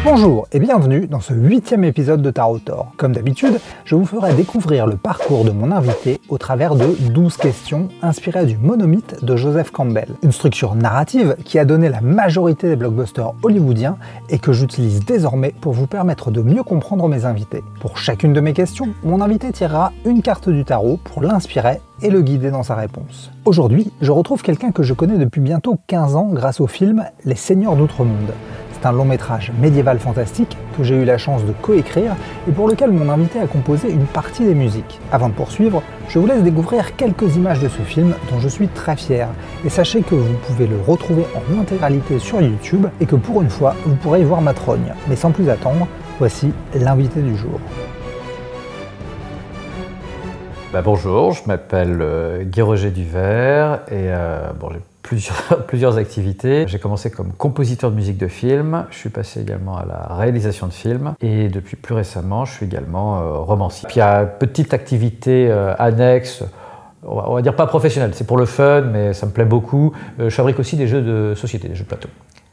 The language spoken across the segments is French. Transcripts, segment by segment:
Bonjour et bienvenue dans ce 8e épisode de Tarot Tor. Comme d'habitude, je vous ferai découvrir le parcours de mon invité au travers de 12 questions inspirées du monomythe de Joseph Campbell. Une structure narrative qui a donné la majorité des blockbusters hollywoodiens et que j'utilise désormais pour vous permettre de mieux comprendre mes invités. Pour chacune de mes questions, mon invité tirera une carte du tarot pour l'inspirer et le guider dans sa réponse. Aujourd'hui, je retrouve quelqu'un que je connais depuis bientôt 15 ans grâce au film Les Seigneurs d'Outre-Monde. C'est un long métrage médiéval fantastique que j'ai eu la chance de coécrire et pour lequel mon invité a composé une partie des musiques. Avant de poursuivre, je vous laisse découvrir quelques images de ce film dont je suis très fier. Et sachez que vous pouvez le retrouver en intégralité sur YouTube et que pour une fois, vous pourrez y voir ma trogne. Mais sans plus attendre, voici l'invité du jour. Bonjour, je m'appelle Guy Roger Duvert et j'ai plusieurs activités. J'ai commencé comme compositeur de musique de film, je suis passé également à la réalisation de films et depuis plus récemment, je suis également romancier. Puis il y a une petite activité annexe, on va dire pas professionnelle, c'est pour le fun, mais ça me plaît beaucoup. Je fabrique aussi des jeux de société, des jeux de plateau.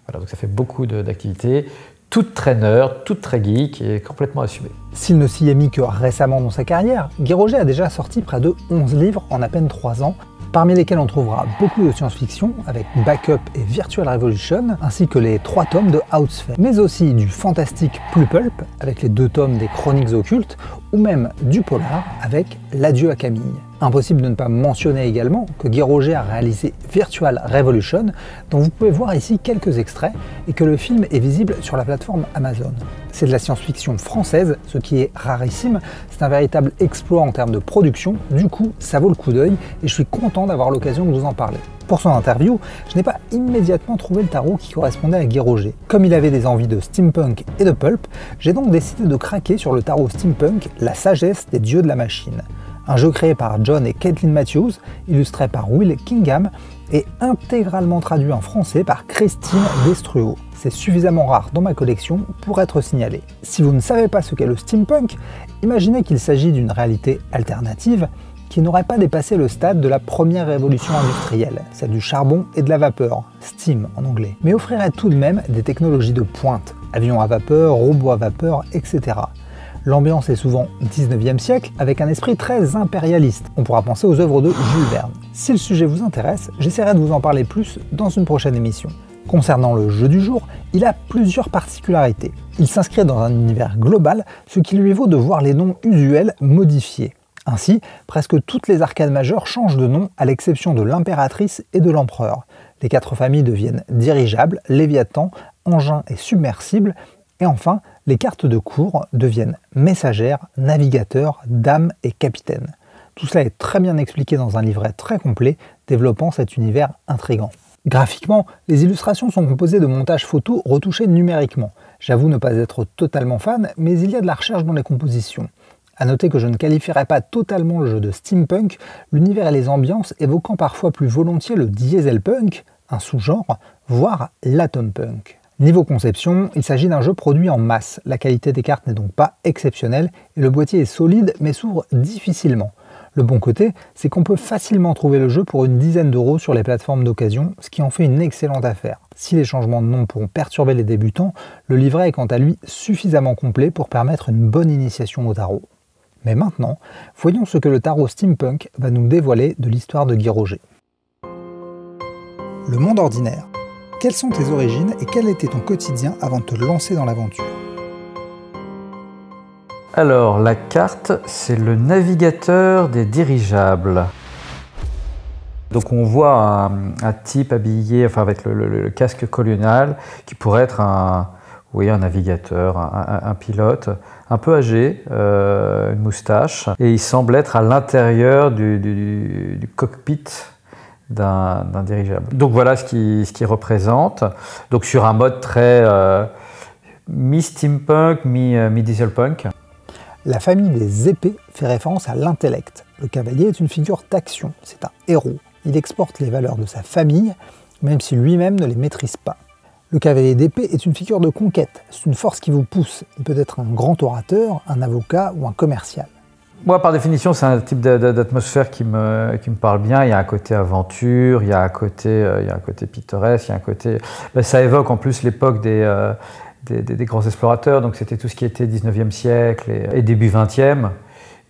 Voilà, donc ça fait beaucoup d'activités. Toute très nerd, toute très geek et complètement assumée. S'il ne s'y est mis que récemment dans sa carrière, Guy Roger a déjà sorti près de 11 livres en à peine 3 ans, parmi lesquels on trouvera beaucoup de science-fiction avec Backup et Virtual Revolution, ainsi que les 3 tomes de Outsphere, mais aussi du fantastique plus pulp avec les 2 tomes des Chroniques occultes, ou même du polar avec L'adieu à Camille. Impossible de ne pas mentionner également que Guy Roger a réalisé Virtual Revolution, dont vous pouvez voir ici quelques extraits, et que le film est visible sur la plateforme Amazon. C'est de la science-fiction française, ce qui est rarissime, c'est un véritable exploit en termes de production, du coup ça vaut le coup d'œil, et je suis content d'avoir l'occasion de vous en parler. Pour son interview, je n'ai pas immédiatement trouvé le tarot qui correspondait à Guy Roger. Comme il avait des envies de steampunk et de pulp, j'ai donc décidé de craquer sur le tarot steampunk, la sagesse des dieux de la machine. Un jeu créé par John et Caitlin Matthews, illustré par Will Kingham et intégralement traduit en français par Christine Destruo. C'est suffisamment rare dans ma collection pour être signalé. Si vous ne savez pas ce qu'est le steampunk, imaginez qu'il s'agit d'une réalité alternative qui n'aurait pas dépassé le stade de la première révolution industrielle, celle du charbon et de la vapeur, steam en anglais, mais offrirait tout de même des technologies de pointe, avions à vapeur, robots à vapeur, etc. L'ambiance est souvent 19e siècle, avec un esprit très impérialiste. On pourra penser aux œuvres de Jules Verne. Si le sujet vous intéresse, j'essaierai de vous en parler plus dans une prochaine émission. Concernant le jeu du jour, il a plusieurs particularités. Il s'inscrit dans un univers global, ce qui lui vaut de voir les noms usuels modifiés. Ainsi, presque toutes les arcades majeures changent de nom, à l'exception de l'impératrice et de l'empereur. Les 4 familles deviennent dirigeables, léviathans, engins et submersibles, et enfin, les cartes de cour deviennent messagères, navigateurs, dames et capitaines. Tout cela est très bien expliqué dans un livret très complet, développant cet univers intrigant. Graphiquement, les illustrations sont composées de montages photos retouchés numériquement. J'avoue ne pas être totalement fan, mais il y a de la recherche dans les compositions. A noter que je ne qualifierais pas totalement le jeu de steampunk, l'univers et les ambiances évoquant parfois plus volontiers le dieselpunk, un sous-genre, voire l'atompunk. Niveau conception, il s'agit d'un jeu produit en masse, la qualité des cartes n'est donc pas exceptionnelle et le boîtier est solide mais s'ouvre difficilement. Le bon côté, c'est qu'on peut facilement trouver le jeu pour une dizaine d'euros sur les plateformes d'occasion, ce qui en fait une excellente affaire. Si les changements de nom pourront perturber les débutants, le livret est quant à lui suffisamment complet pour permettre une bonne initiation au tarot. Mais maintenant, voyons ce que le tarot steampunk va nous dévoiler de l'histoire de Guy Roger. Le monde ordinaire. Quelles sont tes origines et quel était ton quotidien avant de te lancer dans l'aventure? Alors, la carte, c'est le navigateur des dirigeables. Donc on voit un type habillé, avec le casque colonial, qui pourrait être un navigateur, un pilote, un peu âgé, une moustache, et il semble être à l'intérieur du cockpit d'un dirigeable. Donc voilà ce qu'il représente. Donc sur un mode très mi-steampunk, mi-dieselpunk. La famille des épées fait référence à l'intellect. Le cavalier est une figure d'action, c'est un héros. Il exporte les valeurs de sa famille, même si lui-même ne les maîtrise pas. Le cavalier d'épée est une figure de conquête, c'est une force qui vous pousse. Il peut être un grand orateur, un avocat ou un commercial. Moi, par définition, c'est un type d'atmosphère qui me parle bien. Il y a un côté aventure, il y a un côté pittoresque, il y a un côté... ça évoque en plus l'époque des grands explorateurs, donc c'était tout ce qui était 19e siècle et début 20e.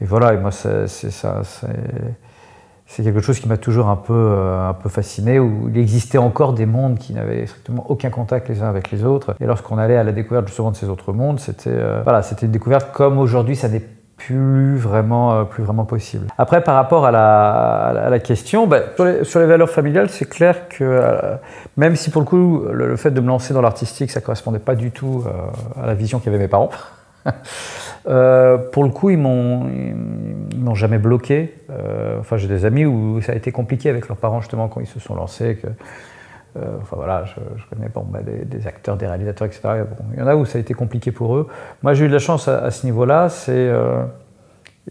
Et voilà, et moi c'est quelque chose qui m'a toujours un peu fasciné, où il existait encore des mondes qui n'avaient strictement aucun contact les uns avec les autres. Et lorsqu'on allait à la découverte justement de ces autres mondes, c'était une découverte comme aujourd'hui ça n'est plus vraiment possible. Après, par rapport à la question, sur les valeurs familiales, c'est clair que même si pour le coup le fait de me lancer dans l'artistique, ça ne correspondait pas du tout à la vision qu'avaient mes parents, pour le coup, ils m'ont jamais bloqué. Enfin, j'ai des amis où ça a été compliqué avec leurs parents justement quand ils se sont lancés. Enfin voilà, je connais des acteurs, des réalisateurs, etc. Bon, il y en a où ça a été compliqué pour eux. Moi, j'ai eu de la chance à ce niveau-là.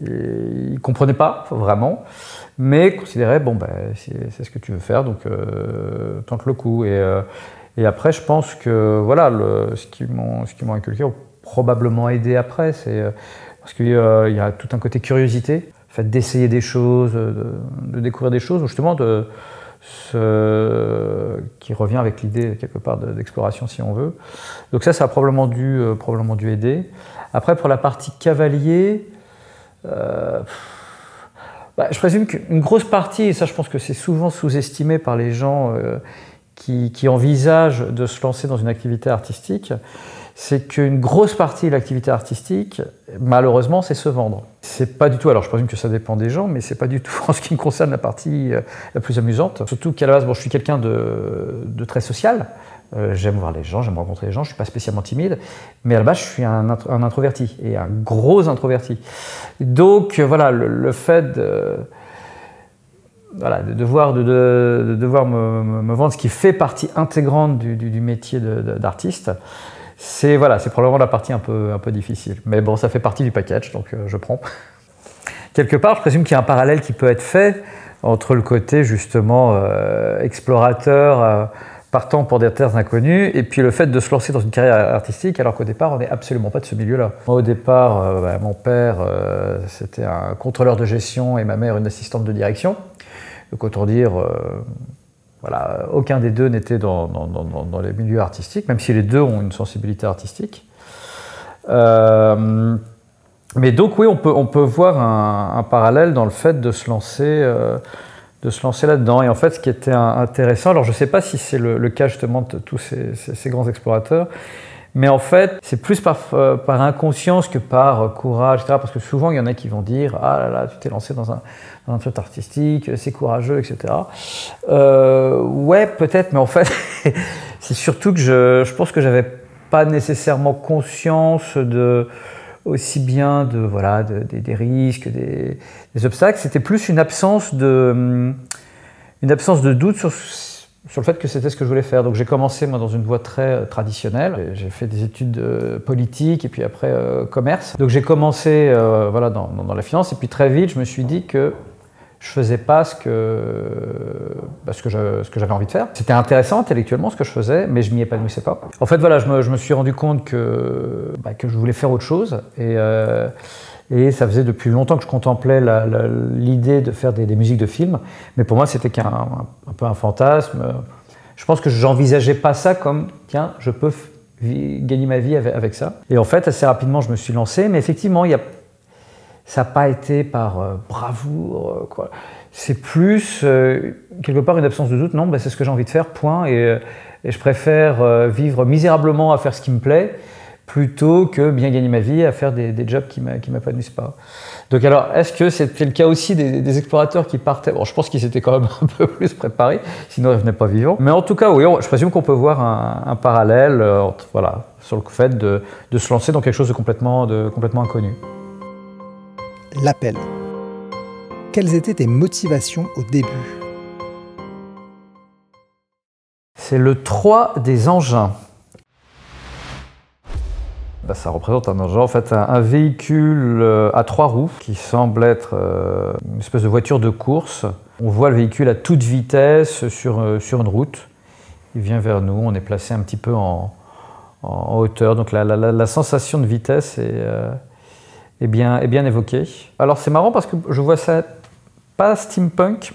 Ils ne comprenaient pas vraiment, mais considéraient c'est ce que tu veux faire, donc tente le coup. Et après, je pense que voilà, ce qu'ils m'ont inculqué ont probablement aidé après, parce qu'il y a tout un côté curiosité, le fait d'essayer des choses, de découvrir des choses, ou justement qui revient avec l'idée quelque part d'exploration si on veut. Donc ça a probablement dû aider. Après, pour la partie cavalier, je présume qu'une grosse partie, et ça je pense que c'est souvent sous-estimé par les gens qui envisagent de se lancer dans une activité artistique, c'est qu'une grosse partie de l'activité artistique, malheureusement, c'est se vendre. C'est pas du tout, alors je présume que ça dépend des gens, mais c'est pas du tout en ce qui me concerne la partie la plus amusante. Surtout qu'à la base, je suis quelqu'un de très social. J'aime voir les gens, j'aime rencontrer les gens, je suis pas spécialement timide, mais à la base, je suis un introverti, et un gros introverti. Donc voilà, le fait de devoir me vendre, ce qui fait partie intégrante du métier d'artiste, c'est probablement la partie un peu difficile. Mais bon, ça fait partie du package, donc je prends. Quelque part, je présume qu'il y a un parallèle qui peut être fait entre le côté justement explorateur, partant pour des terres inconnues, et puis le fait de se lancer dans une carrière artistique, alors qu'au départ, on n'est absolument pas de ce milieu-là. Moi, au départ, mon père, c'était un contrôleur de gestion et ma mère, une assistante de direction. Donc autant dire, aucun des deux n'était dans les milieux artistiques, même si les deux ont une sensibilité artistique. Mais donc oui, on peut voir un parallèle dans le fait de se lancer là-dedans. Et en fait, ce qui était intéressant, alors je ne sais pas si c'est le cas justement de tous ces grands explorateurs, mais en fait, c'est plus par inconscience que par courage, etc. Parce que souvent, il y en a qui vont dire « Ah là là, tu t'es lancé dans un truc artistique, c'est courageux, etc. » Ouais, peut-être, mais en fait, c'est surtout que je pense que je n'avais pas nécessairement conscience aussi bien des risques, des obstacles. C'était plus une absence de doute sur le fait que c'était ce que je voulais faire. Donc j'ai commencé moi dans une voie très traditionnelle. J'ai fait des études politiques et puis après commerce. Donc j'ai commencé dans la finance et puis très vite je me suis dit que je faisais pas ce que j'avais envie de faire. C'était intéressant intellectuellement ce que je faisais, mais je m'y épanouissais pas. En fait je me suis rendu compte que je voulais faire autre chose et ça faisait depuis longtemps que je contemplais l'idée de faire des musiques de films, mais pour moi c'était un peu un fantasme. Je pense que j'envisageais pas ça comme tiens, je peux gagner ma vie avec ça. Et en fait assez rapidement je me suis lancé, mais effectivement ça n'a pas été par bravoure, quoi. C'est plus quelque part une absence de doute. Non, c'est ce que j'ai envie de faire, point. Et je préfère vivre misérablement à faire ce qui me plaît plutôt que bien gagner ma vie à faire des jobs qui m'épanouissent pas. Donc alors, est-ce que c'était le cas aussi des explorateurs qui partaient? Bon, je pense qu'ils étaient quand même un peu plus préparés, sinon ils ne venaient pas vivants. Mais en tout cas, oui, je présume qu'on peut voir un parallèle sur le fait de se lancer dans quelque chose de complètement inconnu. L'appel. Quelles étaient tes motivations au début? C'est le 3 des engins. Ça représente un engin, en fait, un véhicule à 3 roues qui semble être une espèce de voiture de course. On voit le véhicule à toute vitesse sur une route. Il vient vers nous, on est placé un petit peu en hauteur. Donc la sensation de vitesse est bien évoquée. Alors c'est marrant parce que je vois ça pas steampunk,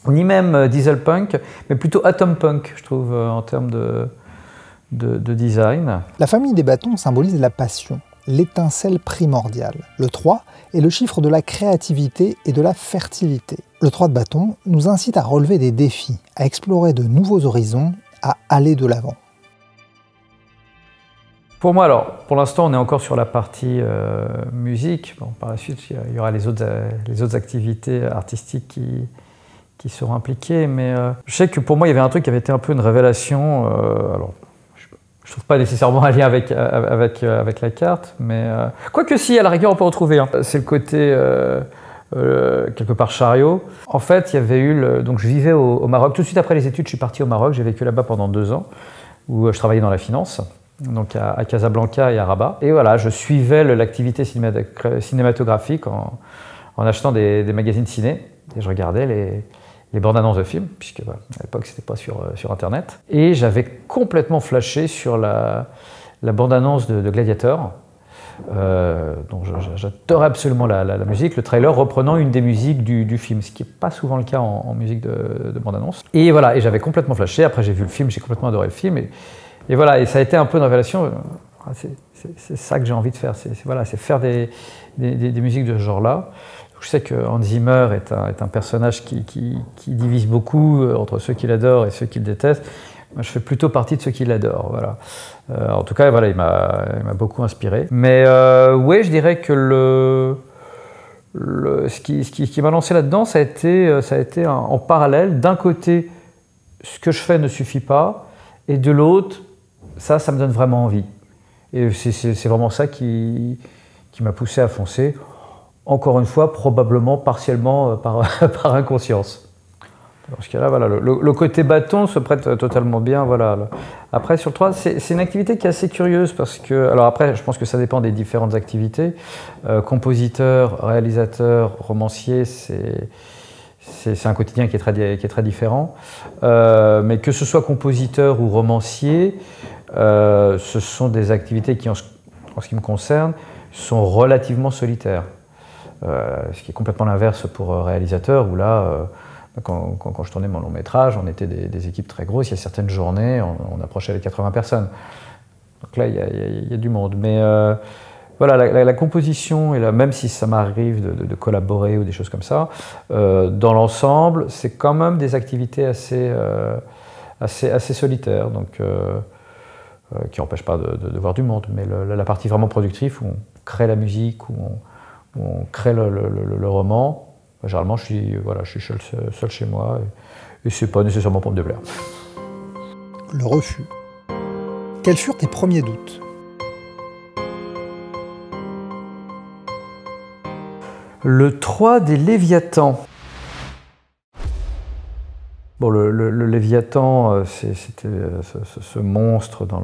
ni même dieselpunk, mais plutôt atompunk, je trouve, en termes de de design. La famille des bâtons symbolise la passion, l'étincelle primordiale. Le 3 est le chiffre de la créativité et de la fertilité. Le 3 de bâton nous incite à relever des défis, à explorer de nouveaux horizons, à aller de l'avant. Pour moi, alors, pour l'instant, on est encore sur la partie musique. Bon, par la suite, il y aura les autres activités artistiques qui seront impliquées. Mais je sais que pour moi, il y avait un truc qui avait été un peu une révélation. Alors, je ne trouve pas nécessairement un lien avec la carte, mais quoique si, à la rigueur, on peut retrouver. Hein. C'est le côté quelque part chariot. En fait, il y avait eu donc je vivais au Maroc. Tout de suite après les études, je suis parti au Maroc. J'ai vécu là-bas pendant 2 ans, où je travaillais dans la finance. Donc à Casablanca et à Rabat. Et voilà, je suivais l'activité cinématographique en achetant des magazines ciné. Et je regardais les bandes annonces de films, puisque à l'époque, c'était pas sur Internet. Et j'avais complètement flashé sur la bande annonce de Gladiator. Donc j'adorais absolument la musique, le trailer reprenant une des musiques du film, ce qui n'est pas souvent le cas en musique de bande annonce. Et voilà, et j'avais complètement flashé. Après, j'ai vu le film, j'ai complètement adoré le film. Et voilà, et ça a été un peu une révélation. C'est ça que j'ai envie de faire, c'est faire des musiques de ce genre-là. Je sais que Hans Zimmer est un personnage qui divise beaucoup entre ceux qui l'adorent et ceux qui le détestent. Moi, je fais plutôt partie de ceux qui l'adorent. Voilà. En tout cas, voilà, il m'a beaucoup inspiré. Mais oui, je dirais que ce qui m'a lancé là-dedans, ça a été en parallèle. D'un côté, ce que je fais ne suffit pas, et de l'autre, ça me donne vraiment envie. Et c'est vraiment ça qui m'a poussé à foncer. Encore une fois, probablement partiellement par inconscience. Dans ce cas-là, voilà, le côté bâton se prête totalement bien. Voilà. Après, sur le 3, c'est une activité qui est assez curieuse parce que... Alors après, je pense que ça dépend des différentes activités. Compositeur, réalisateur, romancier, c'est un quotidien qui est très différent. Mais que ce soit compositeur ou romancier, ce sont des activités qui, en ce qui me concerne, sont relativement solitaires. Ce qui est complètement l'inverse pour réalisateur, où là, quand je tournais mon long métrage, on était des équipes très grosses. Il y a certaines journées, on approchait les 80 personnes. Donc là, il y a du monde. Mais voilà, la composition, même si ça m'arrive de collaborer ou des choses comme ça, dans l'ensemble, c'est quand même des activités assez solitaires, donc, qui n'empêchent pas de voir du monde. Mais la partie vraiment productive, où on crée la musique, où on crée le roman, généralement je suis seul chez moi, et c'est pas nécessairement pour me déplaire. Le refus. Quels furent tes premiers doutes? Le 3 des Léviathans. Bon, le Léviathan, c'était ce monstre dans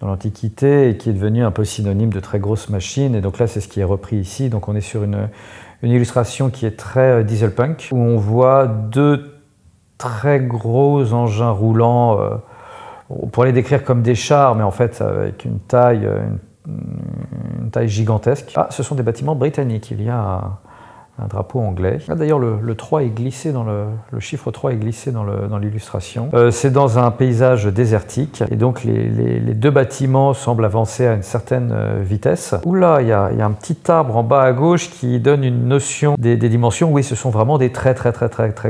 l'Antiquité et qui est devenu un peu synonyme de très grosse machine. Et donc là, c'est ce qui est repris ici. Donc on est sur une illustration qui est très dieselpunk, où on voit 2 très gros engins roulants. On pourrait les décrire comme des chars, mais en fait avec une taille gigantesque. Ah, ce sont des bâtiments britanniques. Il y a un drapeau anglais. Ah, d'ailleurs, le 3 est glissé le chiffre 3 est glissé dans l'illustration. C'est dans un paysage désertique, et donc les 2 bâtiments semblent avancer à une certaine vitesse. Oula, il y a un petit arbre en bas à gauche qui donne une notion des dimensions. Oui, ce sont vraiment des très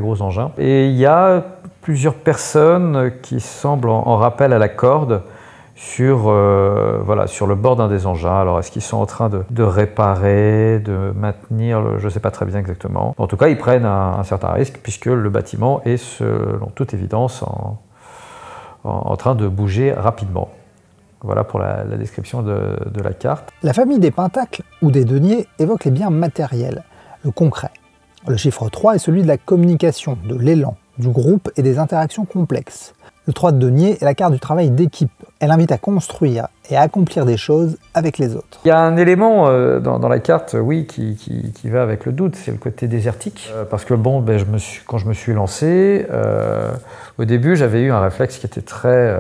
gros engins. Et il y a plusieurs personnes qui semblent en rappel à la corde sur le bord d'un des engins. Alors, est-ce qu'ils sont en train de réparer, de maintenir, je ne sais pas très bien exactement. En tout cas, ils prennent un certain risque, puisque le bâtiment est, selon toute évidence, en train de bouger rapidement. Voilà pour la description de la carte. La famille des pentacles ou des deniers évoque les biens matériels, le concret. Le chiffre 3 est celui de la communication, de l'élan, du groupe et des interactions complexes. Le 3 de denier est la carte du travail d'équipe. Elle invite à construire et à accomplir des choses avec les autres. Il y a un élément dans la carte, oui, qui va avec le doute, c'est le côté désertique. Parce que bon, quand je me suis lancé, au début, j'avais eu un réflexe qui était très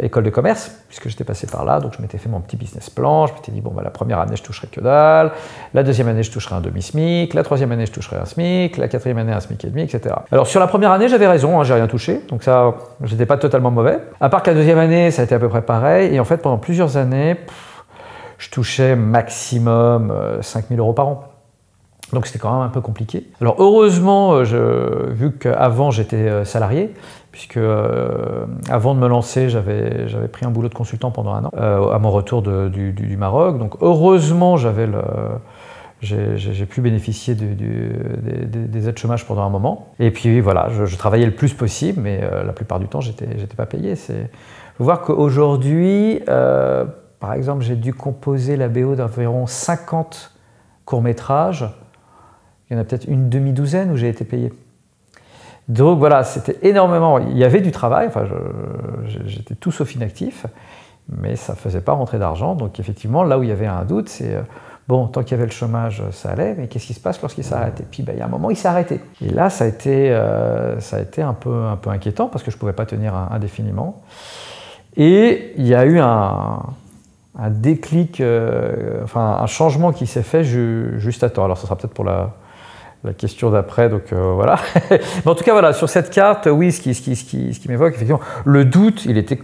école de commerce, puisque j'étais passé par là, donc je m'étais fait mon petit business plan, je m'étais dit, bon, bah, la première année, je toucherai que dalle, la deuxième année, je toucherai un demi-SMIC, la troisième année, je toucherai un SMIC, la quatrième année, un SMIC et demi, etc. Alors sur la première année, j'avais raison, hein, j'ai rien touché, donc ça, j'étais pas totalement mauvais. À part que la deuxième année, ça a été à peu près pareil, et en fait, pendant plusieurs années, je touchais maximum 5 000 € par an. Donc c'était quand même un peu compliqué. Alors heureusement, vu qu'avant j'étais salarié, puisque avant de me lancer, j'avais pris un boulot de consultant pendant un an, à mon retour du Maroc. Donc heureusement, j'ai pu bénéficier des aides chômage pendant un moment. Et puis voilà, je travaillais le plus possible, mais la plupart du temps, j'étais pas payé. Faut voir qu'aujourd'hui, par exemple, j'ai dû composer la BO d'environ 50 courts-métrages. Il y en a peut-être une demi-douzaine où j'ai été payé. Donc voilà, c'était énormément. Il y avait du travail, enfin, j'étais tout sauf inactif, mais ça ne faisait pas rentrer d'argent. Donc effectivement, là où il y avait un doute, c'est bon, tant qu'il y avait le chômage, ça allait, mais qu'est-ce qui se passe lorsqu'il s'arrête? Et puis il y a un moment, il s'est arrêté. Et là, ça a été un peu inquiétant parce que je ne pouvais pas tenir indéfiniment. Et il y a eu un déclic, enfin un changement qui s'est fait juste à temps. Alors ce sera peut-être pour la question d'après, donc voilà. Mais en tout cas, voilà, sur cette carte, oui, ce qui m'évoque, effectivement, le doute, il était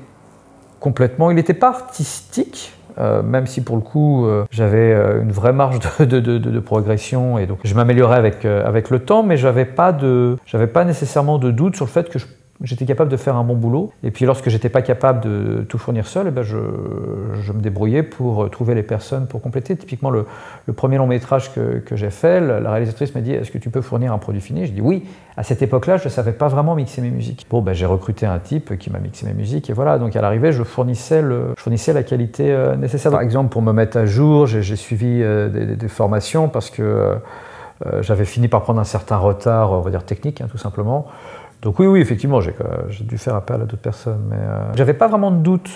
pas artistique, même si pour le coup, j'avais une vraie marge de progression, et donc je m'améliorais avec le temps, mais j'avais pas nécessairement de doute sur le fait que j'étais capable de faire un bon boulot. Et puis lorsque j'étais pas capable de tout fournir seul, eh ben je me débrouillais pour trouver les personnes pour compléter. Typiquement, le premier long métrage que j'ai fait, la réalisatrice m'a dit, est-ce que tu peux fournir un produit fini? Je dis oui. À cette époque-là, je ne savais pas vraiment mixer mes musiques. Bon, ben, j'ai recruté un type qui m'a mixé mes musiques, et voilà. Donc à l'arrivée, je fournissais la qualité nécessaire. Par exemple, pour me mettre à jour, j'ai suivi des formations parce que j'avais fini par prendre un certain retard, on va dire technique, hein, tout simplement. Donc oui, effectivement, j'ai dû faire appel à d'autres personnes, mais j'avais pas vraiment de doute,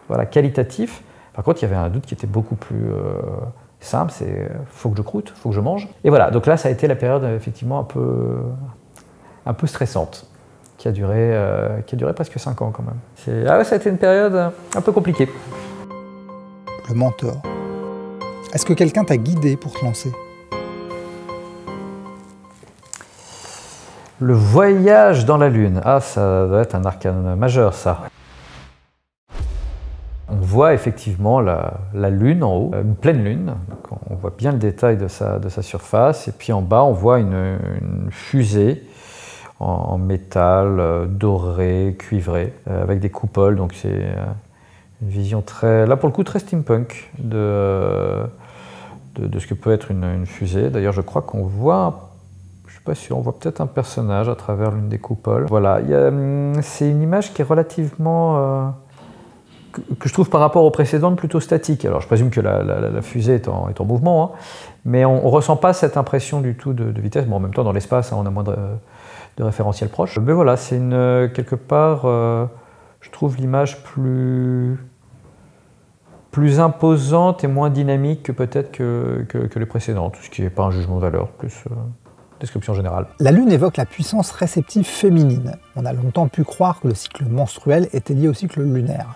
voilà, qualitatif. Par contre, il y avait un doute qui était beaucoup plus simple, c'est faut que je croûte, faut que je mange. Et voilà, donc là, ça a été la période effectivement un peu stressante, qui a duré presque 5 ans quand même. Ah ouais, ça a été une période un peu compliquée. Le mentor. Est-ce que quelqu'un t'a guidé pour te lancer? Le voyage dans la Lune. Ah, ça doit être un arcane majeur, ça. On voit effectivement la Lune en haut, une pleine Lune. Donc on voit bien le détail de sa surface. Et puis en bas, on voit une fusée en métal, doré, cuivré, avec des coupoles. Donc c'est une vision très, là pour le coup, très steampunk de ce que peut être une fusée. D'ailleurs, je crois qu'on voit... Je suis pas sûr, on voit peut-être un personnage à travers l'une des coupoles. Voilà, c'est une image qui est relativement, que je trouve par rapport aux précédentes plutôt statique. Alors je présume que la fusée est en mouvement, hein, mais on ne ressent pas cette impression du tout de vitesse. Bon, en même temps, dans l'espace, hein, on a moins de référentiels proches. Mais voilà, c'est quelque part, je trouve l'image plus imposante et moins dynamique que peut-être que les précédentes, ce qui n'est pas un jugement de valeur, plus... description générale. La Lune évoque la puissance réceptive féminine. On a longtemps pu croire que le cycle menstruel était lié au cycle lunaire.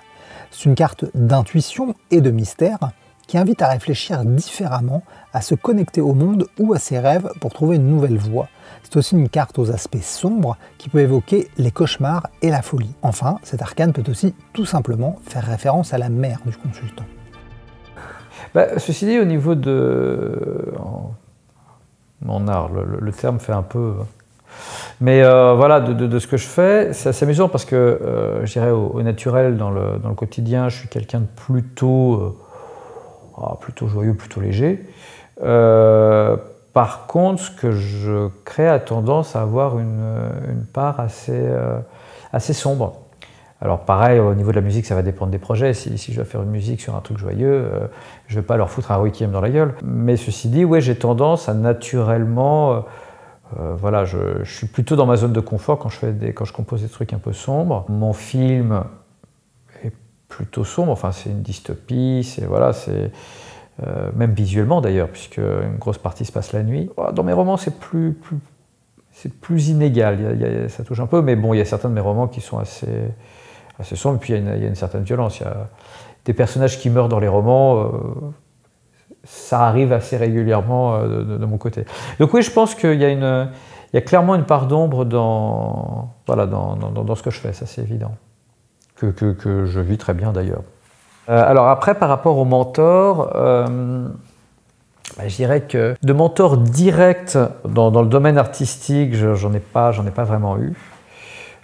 C'est une carte d'intuition et de mystère qui invite à réfléchir différemment, à se connecter au monde ou à ses rêves pour trouver une nouvelle voie. C'est aussi une carte aux aspects sombres qui peut évoquer les cauchemars et la folie. Enfin, cet arcane peut aussi tout simplement faire référence à la mère du consultant. Ceci dit, au niveau de... Mon art, le terme fait un peu... Mais voilà, de ce que je fais, c'est assez amusant parce que, je dirais, au naturel, dans le quotidien, je suis quelqu'un de plutôt joyeux, plutôt léger. Par contre, ce que je crée a tendance à avoir une part assez sombre. Alors pareil, au niveau de la musique, ça va dépendre des projets. Si je dois faire une musique sur un truc joyeux, je ne vais pas leur foutre un requiem dans la gueule. Mais ceci dit, ouais, j'ai tendance à naturellement... voilà, je suis plutôt dans ma zone de confort quand je compose des trucs un peu sombres. Mon film est plutôt sombre, enfin c'est une dystopie, même visuellement d'ailleurs, puisque une grosse partie se passe la nuit. Dans mes romans, c'est plus inégal, ça touche un peu, mais bon, il y a certains de mes romans qui sont assez assez sombre, et puis il y a une certaine violence. Il y a des personnages qui meurent dans les romans, ça arrive assez régulièrement de mon côté. Donc oui, je pense qu'il y a clairement une part d'ombre dans ce que je fais, ça c'est évident. Que je vis très bien d'ailleurs. Alors après, par rapport au mentor, je dirais que de mentor direct dans le domaine artistique, j'en ai pas vraiment eu.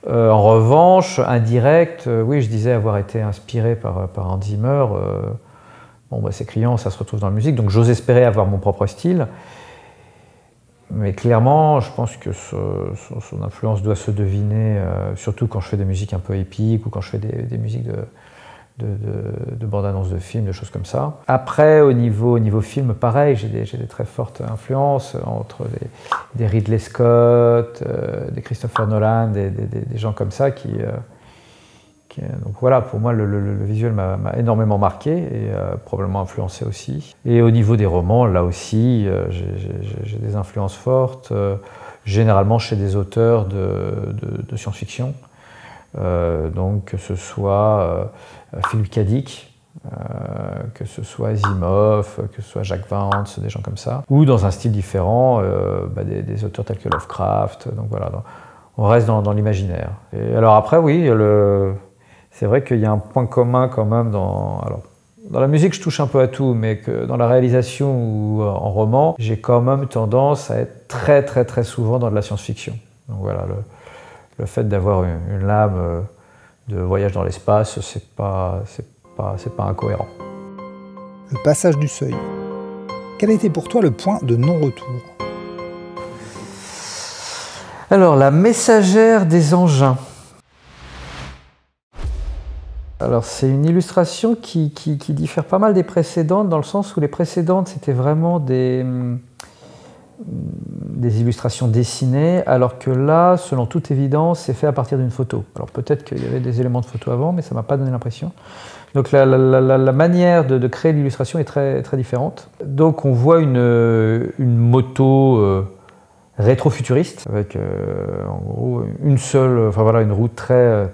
En revanche, indirect, oui, je disais avoir été inspiré par Hans Zimmer. Ses clients, ça se retrouve dans la musique, donc j'ose espérer avoir mon propre style. Mais clairement, je pense que son influence doit se deviner, surtout quand je fais des musiques un peu épiques ou quand je fais des musiques de bande-annonce de films, de choses comme ça. Après, au niveau film, pareil, j'ai des très fortes influences entre des Ridley Scott, des Christopher Nolan, des gens comme ça donc voilà, pour moi, le visuel m'a énormément marqué et probablement influencé aussi. Et au niveau des romans, là aussi, j'ai des influences fortes, généralement chez des auteurs de science-fiction. Donc que ce soit Philip K. Dick, que ce soit Asimov, que ce soit Jack Vance, des gens comme ça, ou dans un style différent, des auteurs tels que Lovecraft. Donc voilà, on reste dans l'imaginaire. Et alors après, oui, c'est vrai qu'il y a un point commun quand même dans la musique, je touche un peu à tout, mais que dans la réalisation ou en roman, j'ai quand même tendance à être très très très souvent dans de la science-fiction. Donc voilà, le fait d'avoir une lame de voyage dans l'espace, c'est pas incohérent. Le passage du seuil. Quel a été pour toi le point de non-retour? Alors, la messagère des engins. Alors, c'est une illustration qui diffère pas mal des précédentes, dans le sens où les précédentes, c'était vraiment des illustrations dessinées, alors que là, selon toute évidence, c'est fait à partir d'une photo. Alors peut-être qu'il y avait des éléments de photo avant, mais ça ne m'a pas donné l'impression. Donc la manière de créer l'illustration est très, très différente. Donc on voit une moto rétro-futuriste, avec en gros une route très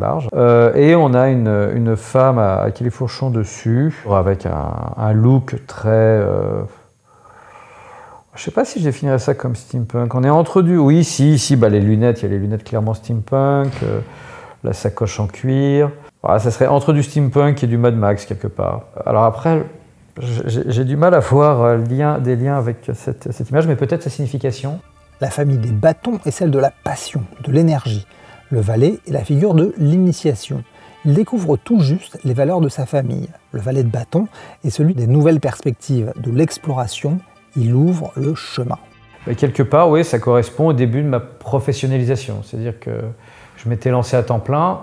large. Et on a une femme à califourchon dessus, avec un look très... je ne sais pas si je définirais ça comme steampunk. On est entre du... Oui, les lunettes, il y a les lunettes clairement steampunk, la sacoche en cuir. Voilà, ça serait entre du steampunk et du Mad Max, quelque part. Alors après, j'ai du mal à voir des liens avec cette image, mais peut-être sa signification. La famille des bâtons est celle de la passion, de l'énergie. Le valet est la figure de l'initiation. Il découvre tout juste les valeurs de sa famille. Le valet de bâton est celui des nouvelles perspectives, de l'exploration. Il ouvre le chemin. Quelque part, oui, ça correspond au début de ma professionnalisation. C'est-à-dire que je m'étais lancé à temps plein,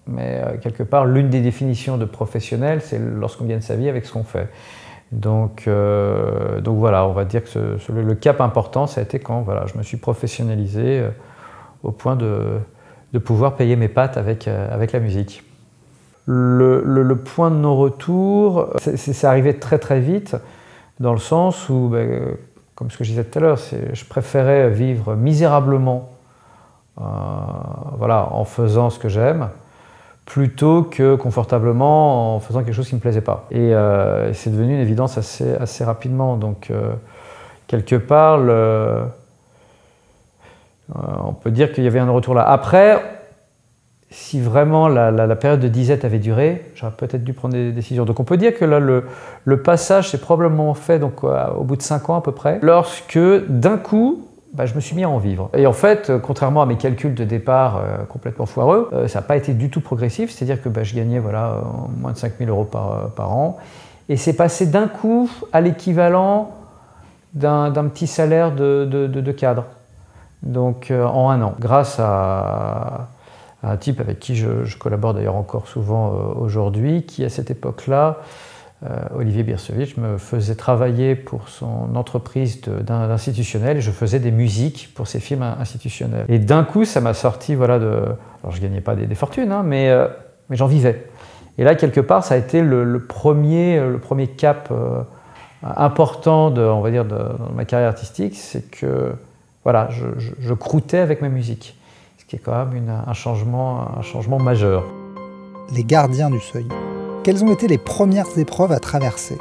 mais quelque part, l'une des définitions de professionnel, c'est lorsqu'on gagne sa vie avec ce qu'on fait. Donc voilà, on va dire que le cap important, ça a été quand je me suis professionnalisé au point de pouvoir payer mes pâtes avec la musique. Le point de non-retour, c'est arrivé très très vite, dans le sens où, comme ce que je disais tout à l'heure, je préférais vivre misérablement en faisant ce que j'aime, plutôt que confortablement en faisant quelque chose qui ne me plaisait pas. Et c'est devenu une évidence assez rapidement. Donc, quelque part, on peut dire qu'il y avait un retour là. Après, si vraiment la période de disette avait duré, j'aurais peut-être dû prendre des décisions. Donc on peut dire que là, le passage s'est probablement fait au bout de 5 ans à peu près, lorsque d'un coup, je me suis mis à en vivre. Et en fait, contrairement à mes calculs de départ complètement foireux, ça n'a pas été du tout progressif, c'est-à-dire que je gagnais moins de 5 000 € par an. Et c'est passé d'un coup à l'équivalent d'un petit salaire de cadre. Donc en 1 an, grâce à un type avec qui je collabore d'ailleurs encore souvent aujourd'hui, qui à cette époque-là, Olivier Birsevich, me faisait travailler pour son entreprise d'institutionnel et je faisais des musiques pour ses films institutionnels. Et d'un coup, ça m'a sorti, alors je gagnais pas des fortunes, hein, mais j'en vivais. Et là, quelque part, ça a été le premier cap important dans ma carrière artistique, c'est que je croûtais avec ma musique, ce qui est quand même un changement majeur. les gardiens du seuil. Quelles ont été les premières épreuves à traverser?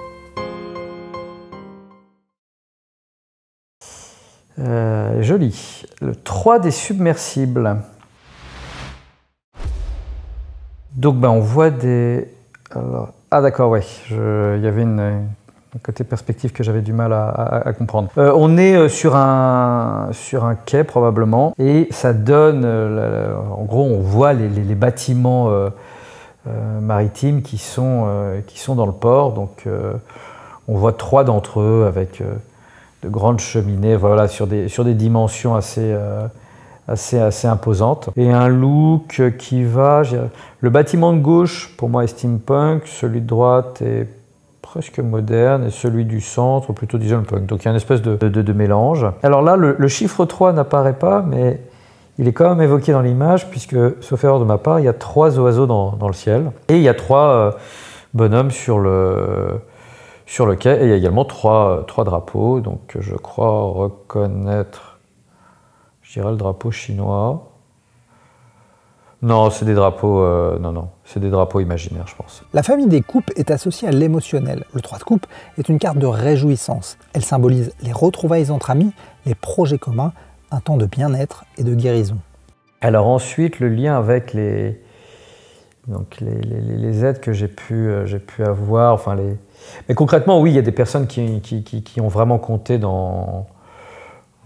Joli. Le 3 des submersibles. Donc on voit des... Alors... Ah d'accord, ouais. Il y avait un côté perspective que j'avais du mal à comprendre. On est sur un quai probablement, et ça donne... en gros, on voit les bâtiments maritimes qui sont dans le port. Donc on voit 3 d'entre eux avec de grandes cheminées, voilà, sur des dimensions assez imposantes. Et un look qui va... Le bâtiment de gauche, pour moi, est steampunk, celui de droite est presque moderne, et celui du centre, plutôt dieselpunk. Donc il y a une espèce de mélange. Alors là, le chiffre 3 n'apparaît pas, mais il est quand même évoqué dans l'image, puisque, sauf erreur de ma part, il y a 3 oiseaux dans le ciel, et il y a 3 bonhommes sur le quai, et il y a également 3 drapeaux. Donc je crois reconnaître, je dirais, le drapeau chinois. Non, c'est des drapeaux, c'est des drapeaux imaginaires, je pense. La famille des coupes est associée à l'émotionnel. Le 3 de coupe est une carte de réjouissance. Elle symbolise les retrouvailles entre amis, les projets communs, un temps de bien-être et de guérison. Alors ensuite, le lien avec les aides que j'ai pu avoir, enfin mais concrètement, oui, il y a des personnes qui ont vraiment compté dans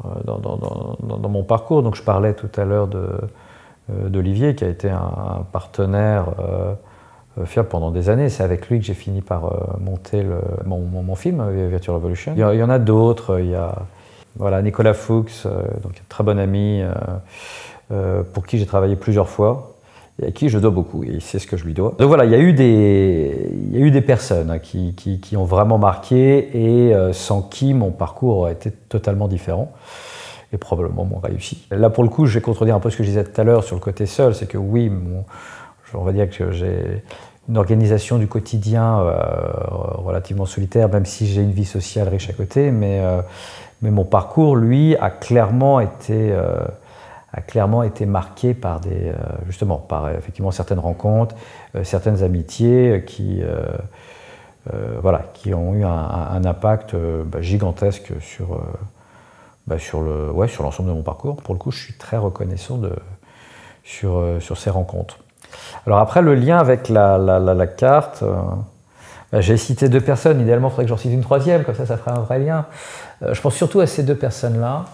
mon parcours. Donc je parlais tout à l'heure d'Olivier, qui a été un partenaire fiable pendant des années. C'est avec lui que j'ai fini par monter mon film, Virtual Revolution. Il y en a d'autres. Il y a Nicolas Fuchs, donc un très bon ami, pour qui j'ai travaillé plusieurs fois, et à qui je dois beaucoup, et c'est ce que je lui dois. Donc voilà, il y a eu des personnes qui ont vraiment marqué, et sans qui mon parcours aurait été totalement différent, et probablement moins réussi. Là, pour le coup, je vais contredire un peu ce que je disais tout à l'heure sur le côté seul, c'est que oui, on va dire que j'ai une organisation du quotidien relativement solitaire, même si j'ai une vie sociale riche à côté, mais mon parcours, lui, a clairement été marqué par par effectivement certaines rencontres, certaines amitiés qui ont eu un impact gigantesque sur l'ensemble de mon parcours. Pour le coup, je suis très reconnaissant sur ces rencontres. Alors après, le lien avec la carte, j'ai cité 2 personnes, idéalement il faudrait que j'en cite une 3e, comme ça ferait un vrai lien. Je pense surtout à ces 2 personnes-là.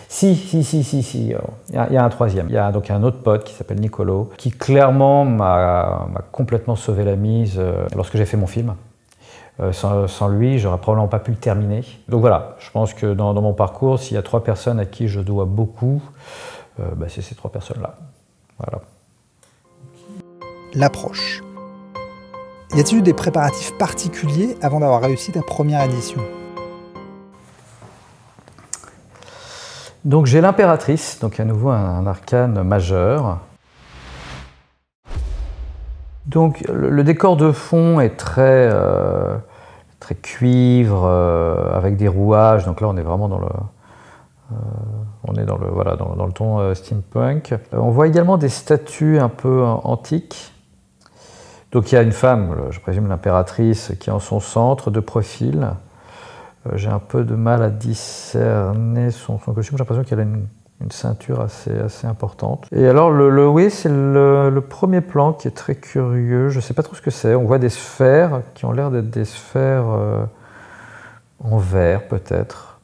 Si. Il y a un 3e. Il y a donc un autre pote qui s'appelle Nicolo, qui clairement m'a complètement sauvé la mise lorsque j'ai fait mon film. Sans lui, j'aurais probablement pas pu le terminer. Donc voilà, je pense que dans mon parcours, s'il y a 3 personnes à qui je dois beaucoup, c'est ces 3 personnes-là. Voilà. L'approche. Y a-t-il eu des préparatifs particuliers avant d'avoir réussi ta première édition? Donc j'ai l'impératrice, donc à nouveau un arcane majeur. Donc le décor de fond est très cuivre, avec des rouages. Donc là on est vraiment dans le ton steampunk. On voit également des statues un peu antiques. Donc il y a une femme, je présume l'impératrice, qui est en son centre, de profil. J'ai un peu de mal à discerner son costume. J'ai l'impression qu'elle a une ceinture assez importante. Et alors, oui, c'est le premier plan qui est très curieux. Je ne sais pas trop ce que c'est. On voit des sphères qui ont l'air d'être des sphères en verre, peut-être.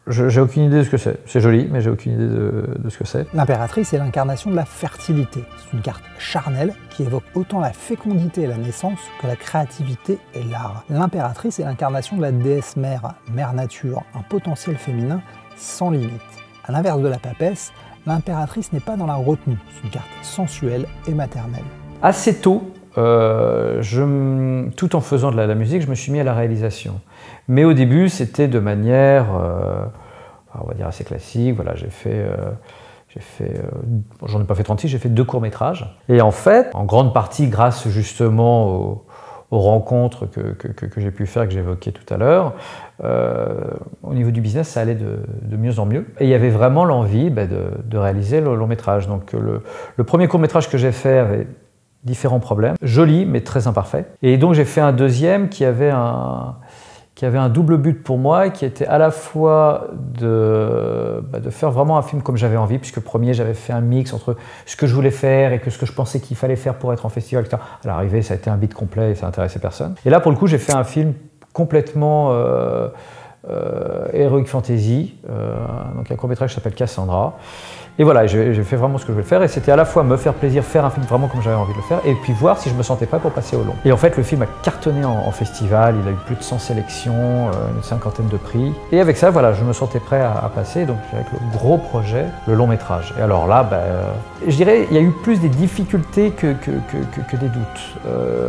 J'ai aucune idée de ce que c'est. C'est joli, mais j'ai aucune idée de ce que c'est. L'impératrice est l'incarnation de la fertilité. C'est une carte charnelle qui évoque autant la fécondité et la naissance que la créativité et l'art. L'impératrice est l'incarnation de la déesse mère, mère nature, un potentiel féminin sans limite. À l'inverse de la papesse, l'impératrice n'est pas dans la retenue. C'est une carte sensuelle et maternelle. Assez tôt, tout en faisant de la musique, je me suis mis à la réalisation. Mais au début, c'était de manière, on va dire, assez classique. Voilà, j'en ai pas fait 36, j'ai fait 2 courts-métrages. Et en fait, en grande partie grâce justement aux rencontres que j'ai pu faire, que j'évoquais tout à l'heure, au niveau du business, ça allait de mieux en mieux. Et il y avait vraiment l'envie de réaliser le long métrage. Donc le premier court métrage que j'ai fait avait différents problèmes, joli mais très imparfait. Et donc j'ai fait un deuxième qui avait un double but pour moi, qui était à la fois de faire vraiment un film comme j'avais envie, puisque le premier, j'avais fait un mix entre ce que je voulais faire et ce que je pensais qu'il fallait faire pour être en festival, etc. À l'arrivée, ça a été un bide complet et ça n'intéressait personne. Et là, pour le coup, j'ai fait un film complètement heroic fantasy, donc un court-métrage qui s'appelle Cassandra. Et voilà, j'ai fait vraiment ce que je voulais faire, et c'était à la fois me faire plaisir, faire un film vraiment comme j'avais envie de le faire, et puis voir si je me sentais prêt pour passer au long. Et en fait, le film a cartonné en festival, il a eu plus de 100 sélections, une cinquantaine de prix. Et avec ça, voilà, je me sentais prêt à passer, donc avec le gros projet, le long métrage. Et alors là, je dirais, il y a eu plus des difficultés que des doutes.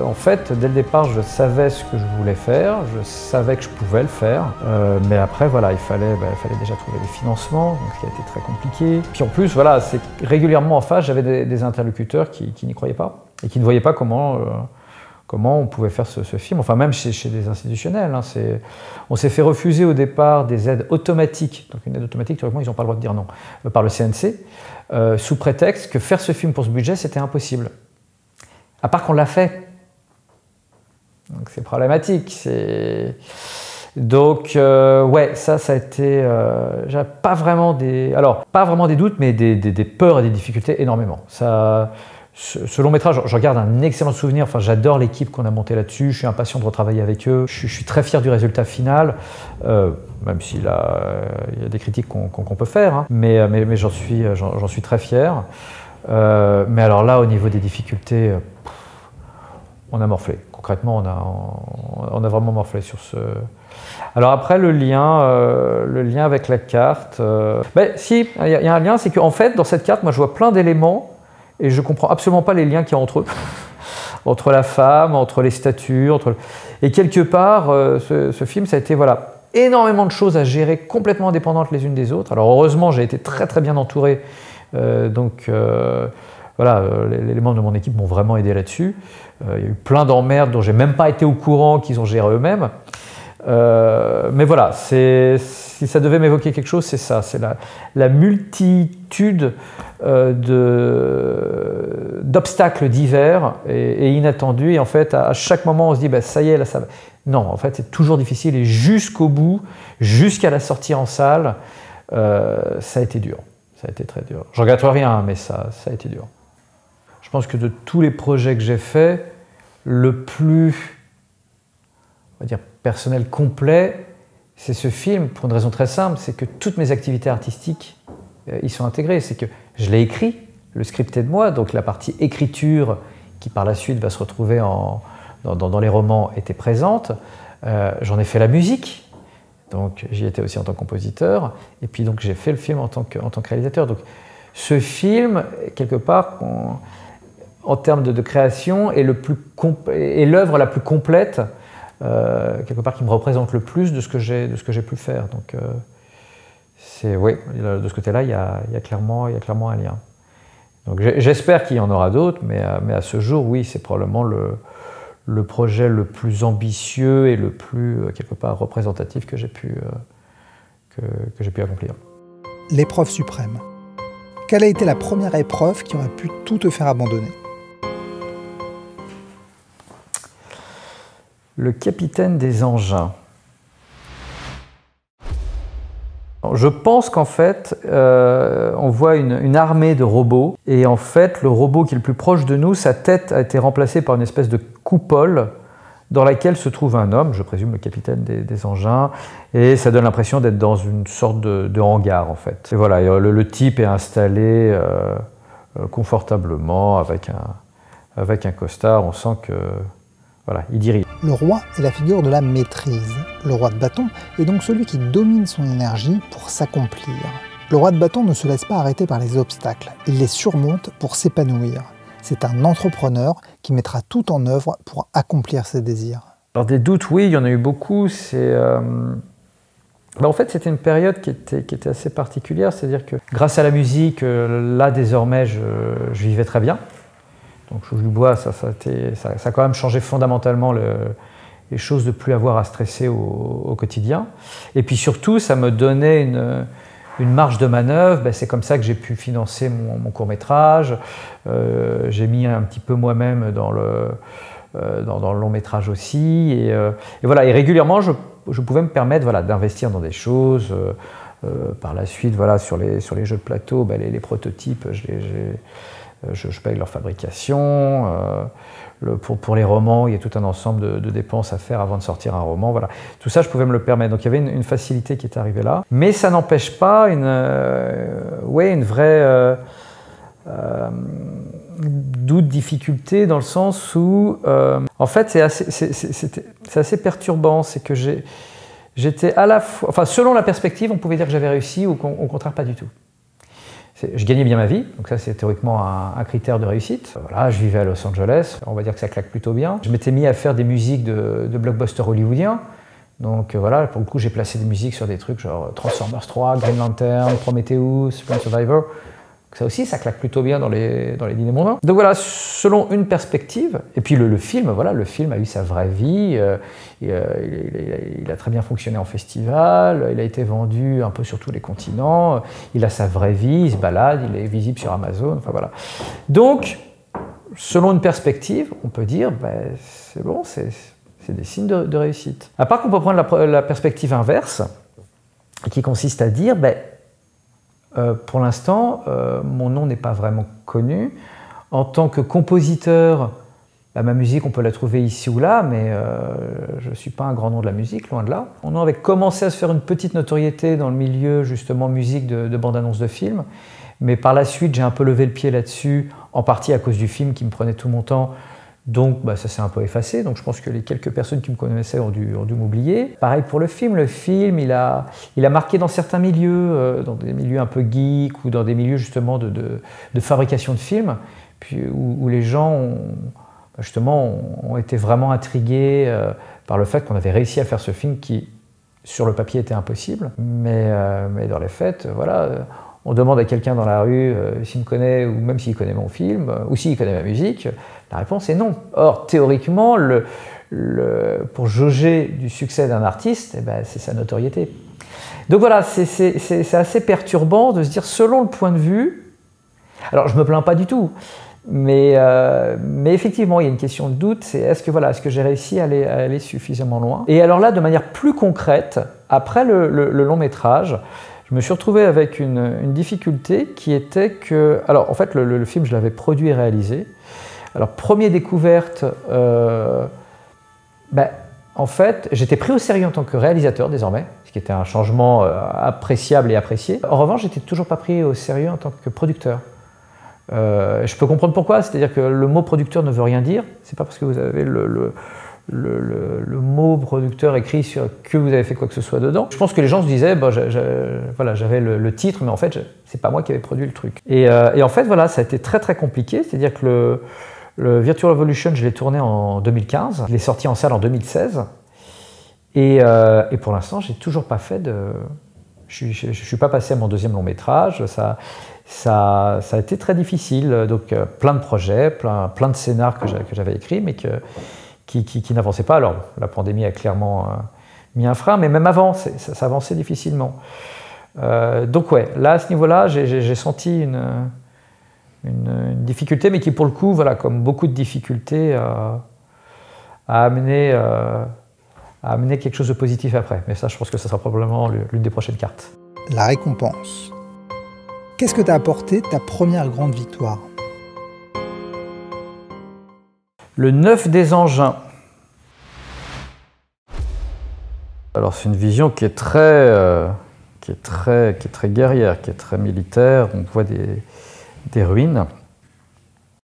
En fait, dès le départ, je savais ce que je voulais faire, je savais que je pouvais le faire, mais après, voilà, il fallait déjà trouver des financements, donc ce qui a été très compliqué. Puis en plus, voilà, c'est régulièrement en face, j'avais des interlocuteurs qui n'y croyaient pas et qui ne voyaient pas comment on pouvait faire ce film, enfin même chez des institutionnels. Hein, on s'est fait refuser au départ des aides automatiques, donc une aide automatique, théoriquement ils n'ont pas le droit de dire non, par le CNC, sous prétexte que faire ce film pour ce budget c'était impossible. À part qu'on l'a fait. Donc c'est problématique. Donc, ouais, ça a été... j'avais pas vraiment pas vraiment des doutes, mais des peurs et des difficultés énormément. Ce long métrage, j'en garde un excellent souvenir. Enfin, j'adore l'équipe qu'on a montée là-dessus. Je suis impatient de retravailler avec eux. Je suis très fier du résultat final, même s'il y a des critiques qu'on peut faire. Hein. Mais j'en suis très fier. Mais alors là, au niveau des difficultés, on a morflé. Concrètement, on a vraiment morflé sur ce... Alors après, le lien avec la carte... si, il y a un lien, c'est qu'en fait, dans cette carte, moi, je vois plein d'éléments et je ne comprends absolument pas les liens qu'il y a entre eux. Entre la femme, entre les statues, Et quelque part, ce film, ça a été, voilà, énormément de choses à gérer, complètement indépendantes les unes des autres. Alors heureusement, j'ai été très très bien entouré, voilà, les membres de mon équipe m'ont vraiment aidé là-dessus. Il y a eu plein d'emmerdes dont j'ai même pas été au courant qu'ils ont géré eux-mêmes. Mais voilà, si ça devait m'évoquer quelque chose, c'est ça, c'est la multitude d'obstacles divers et inattendus. Et en fait, à chaque moment, on se dit, ça y est, là, ça va. Non, en fait, c'est toujours difficile. Et jusqu'au bout, jusqu'à la sortie en salle, ça a été dur. Ça a été très dur. Je regrette rien, mais ça a été dur. Je pense que de tous les projets que j'ai faits, le plus, on va dire, personnel complet, c'est ce film, pour une raison très simple, c'est que toutes mes activités artistiques y sont intégrées. C'est que je l'ai écrit, le script est de moi, donc la partie écriture, qui par la suite va se retrouver dans les romans, était présente. J'en ai fait la musique, donc j'y étais aussi en tant que compositeur, et puis donc j'ai fait le film en tant que réalisateur. Donc ce film, quelque part, en termes de création, est l'œuvre la plus complète, quelque part qui me représente le plus de ce que j'ai pu faire. Donc oui, de ce côté-là, il y a clairement un lien. Donc j'espère qu'il y en aura d'autres, mais à ce jour, oui, c'est probablement le projet le plus ambitieux et le plus, quelque part, représentatif que j'ai pu accomplir. L'épreuve suprême. Quelle a été la première épreuve qui aurait pu tout te faire abandonner ? Le capitaine des engins. Je pense qu'en fait, on voit une armée de robots, et en fait, le robot qui est le plus proche de nous, sa tête a été remplacée par une espèce de coupole dans laquelle se trouve un homme, je présume le capitaine des engins, et ça donne l'impression d'être dans une sorte de hangar, en fait. Et voilà, le type est installé confortablement avec un costard, on sent que... Voilà, il dirige. Le roi est la figure de la maîtrise. Le roi de bâton est donc celui qui domine son énergie pour s'accomplir. Le roi de bâton ne se laisse pas arrêter par les obstacles. Il les surmonte pour s'épanouir. C'est un entrepreneur qui mettra tout en œuvre pour accomplir ses désirs. Alors des doutes, oui, il y en a eu beaucoup. En fait, c'était une période qui était assez particulière. C'est-à-dire que grâce à la musique, là, désormais, je vivais très bien. Donc je lui dois, ça a quand même changé fondamentalement les choses, de ne plus avoir à stresser au quotidien. Et puis surtout, ça me donnait une marge de manœuvre. Ben, c'est comme ça que j'ai pu financer mon court-métrage. J'ai mis un petit peu moi-même dans le long-métrage aussi. Et voilà, et régulièrement, je pouvais me permettre, voilà, d'investir dans des choses. Par la suite, voilà, sur les jeux de plateau, ben, les prototypes, je paye leur fabrication. Pour les romans, il y a tout un ensemble de dépenses à faire avant de sortir un roman. Voilà. Tout ça, je pouvais me le permettre. Donc il y avait une facilité qui est arrivée là. Mais ça n'empêche pas une vraie doute, difficulté, dans le sens où, en fait, c'est assez perturbant. C'est que j'étais à la fois... Enfin, selon la perspective, on pouvait dire que j'avais réussi ou au contraire pas du tout. Je gagnais bien ma vie, donc ça c'est théoriquement un critère de réussite. Voilà, je vivais à Los Angeles, on va dire que ça claque plutôt bien. Je m'étais mis à faire des musiques de blockbusters hollywoodiens. Donc voilà, pour le coup j'ai placé des musiques sur des trucs genre Transformers 3, Green Lantern, Prometheus, Supreme Survivor. Donc ça aussi, ça claque plutôt bien dans les dîners mondains. Donc voilà, selon une perspective. Et puis le film, voilà, le film a eu sa vraie vie. Il a très bien fonctionné en festival. Il a été vendu un peu sur tous les continents. Il a sa vraie vie, il se balade, il est visible sur Amazon. Enfin voilà. Donc, selon une perspective, on peut dire, ben, c'est bon, c'est des signes de réussite. À part qu'on peut prendre la perspective inverse, qui consiste à dire, ben, pour l'instant, mon nom n'est pas vraiment connu. En tant que compositeur, bah, ma musique, on peut la trouver ici ou là, mais je ne suis pas un grand nom de la musique, loin de là. Mon nom avait commencé à se faire une petite notoriété dans le milieu, justement, musique de bande-annonce de films. Mais par la suite, j'ai un peu levé le pied là-dessus, en partie à cause du film qui me prenait tout mon temps. Donc bah, ça s'est un peu effacé, donc je pense que les quelques personnes qui me connaissaient ont dû m'oublier. Pareil pour le film il a marqué dans certains milieux, dans des milieux un peu geeks ou dans des milieux justement de fabrication de films, puis où les gens ont été vraiment intrigués par le fait qu'on avait réussi à faire ce film qui, sur le papier, était impossible. Mais dans les faits, voilà... On demande à quelqu'un dans la rue s'il me connaît ou même s'il connaît mon film ou s'il connaît ma musique. La réponse est non. Or, théoriquement, pour jauger du succès d'un artiste, eh ben, c'est sa notoriété. Donc voilà, c'est assez perturbant de se dire, selon le point de vue, alors je ne me plains pas du tout, mais effectivement, il y a une question de doute, c'est est-ce que j'ai réussi à aller suffisamment loin? Et alors là, de manière plus concrète, après le long métrage, je me suis retrouvé avec une difficulté qui était que... Alors, en fait, le film, je l'avais produit et réalisé. Alors, première découverte, en fait, j'étais pris au sérieux en tant que réalisateur, désormais, ce qui était un changement appréciable et apprécié. En revanche, j'étais toujours pas pris au sérieux en tant que producteur. Je peux comprendre pourquoi, c'est-à-dire que le mot producteur ne veut rien dire. C'est pas parce que vous avez le mot producteur écrit sur que vous avez fait quoi que ce soit dedans. Je pense que les gens se disaient, bah, voilà, j'avais le titre, mais en fait, c'est pas moi qui avais produit le truc. Et en fait, voilà, ça a été très très compliqué. C'est-à-dire que le Virtual Revolution, je l'ai tourné en 2015. Il est sorti en salle en 2016. Et pour l'instant, j'ai toujours pas fait de... Je suis pas passé à mon deuxième long métrage. Ça a été très difficile. Donc, plein de projets, plein de scénars que j'avais écrits, mais qui n'avançait pas. Alors, la pandémie a clairement mis un frein, mais même avant, ça avançait difficilement. Donc ouais, là, à ce niveau-là, j'ai senti une difficulté, mais qui, pour le coup, voilà, comme beaucoup de difficultés, a amené quelque chose de positif après. Mais ça, je pense que ça sera probablement l'une des prochaines cartes. La récompense. Qu'est-ce que t'a apporté ta première grande victoire ? Le 9 des engins. Alors c'est une vision qui est très guerrière, qui est très militaire. On voit des ruines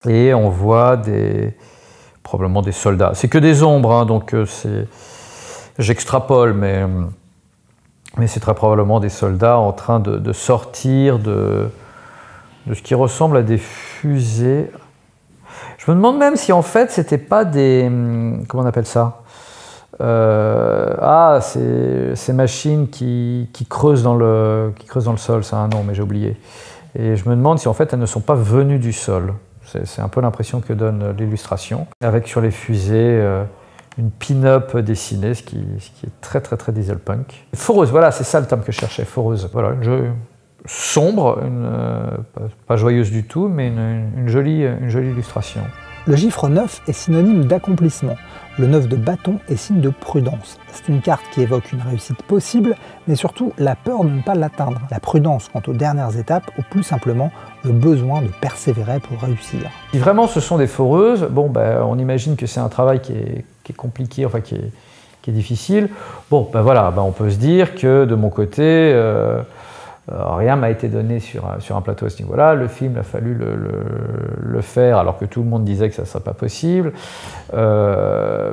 et on voit probablement des soldats. C'est que des ombres, hein, donc j'extrapole, mais c'est très probablement des soldats en train de sortir de ce qui ressemble à des fusées. Je me demande même si en fait c'était pas des... Comment on appelle ça ? Ces machines qui creusent dans le sol, ça a un nom mais j'ai oublié. Et je me demande si en fait elles ne sont pas venues du sol. C'est un peu l'impression que donne l'illustration. Avec sur les fusées une pin-up dessinée, ce qui est très très très dieselpunk. Foreuse, voilà, c'est ça le terme que je cherchais, foreuse. Voilà, une jeu sombre, pas joyeuse du tout, mais une jolie illustration. Le chiffre 9 est synonyme d'accomplissement. Le 9 de bâton est signe de prudence. C'est une carte qui évoque une réussite possible, mais surtout la peur de ne pas l'atteindre, la prudence quant aux dernières étapes, ou plus simplement le besoin de persévérer pour réussir. Si vraiment ce sont des foreuses, bon, ben, on imagine que c'est un travail qui est compliqué, enfin qui est difficile. Bon, ben voilà, ben, on peut se dire que de mon côté, rien m'a été donné sur un plateau à ce niveau-là. Le film, il a fallu le faire alors que tout le monde disait que ça ne serait pas possible.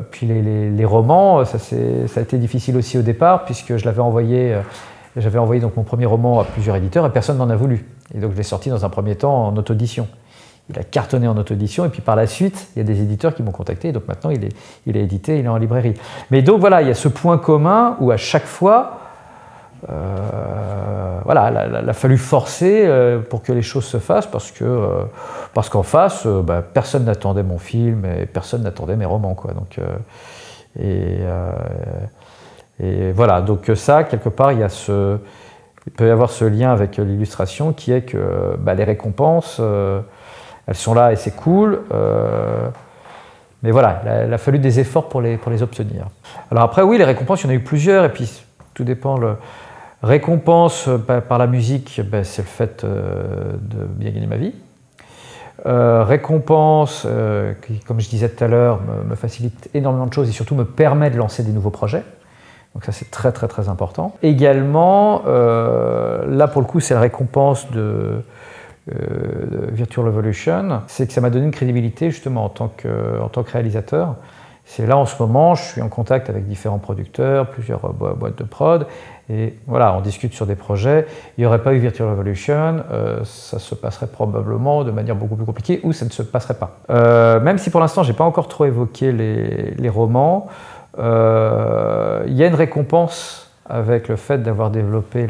Puis les romans, ça a été difficile aussi au départ puisque j'avais envoyé donc mon premier roman à plusieurs éditeurs et personne n'en a voulu. Et donc je l'ai sorti dans un premier temps en auto-édition. Il a cartonné en auto-édition et puis par la suite, il y a des éditeurs qui m'ont contacté. Et donc maintenant, il est édité, il est en librairie. Mais donc voilà, il y a ce point commun où à chaque fois, voilà, il a fallu forcer pour que les choses se fassent parce qu'en face, bah, personne n'attendait mon film et personne n'attendait mes romans, quoi. Donc, et voilà, donc ça, quelque part, il peut y avoir ce lien avec l'illustration qui est que bah, les récompenses, elles sont là et c'est cool. Mais voilà, il a fallu des efforts pour les obtenir. Alors après, oui, les récompenses, il y en a eu plusieurs et puis tout dépend. Récompense par la musique, ben, c'est le fait de bien gagner ma vie. Récompense qui, comme je disais tout à l'heure, me facilite énormément de choses et surtout me permet de lancer des nouveaux projets. Donc ça, c'est très très très important. Également, là pour le coup, c'est la récompense de Virtual Revolution, c'est que ça m'a donné une crédibilité justement en tant que réalisateur. C'est là en ce moment, je suis en contact avec différents producteurs, plusieurs boîtes de prod, et voilà, on discute sur des projets. Il n'y aurait pas eu Virtual Revolution, ça se passerait probablement de manière beaucoup plus compliquée, ou ça ne se passerait pas. Même si pour l'instant, je n'ai pas encore trop évoqué les romans, il y a une récompense avec le fait d'avoir développé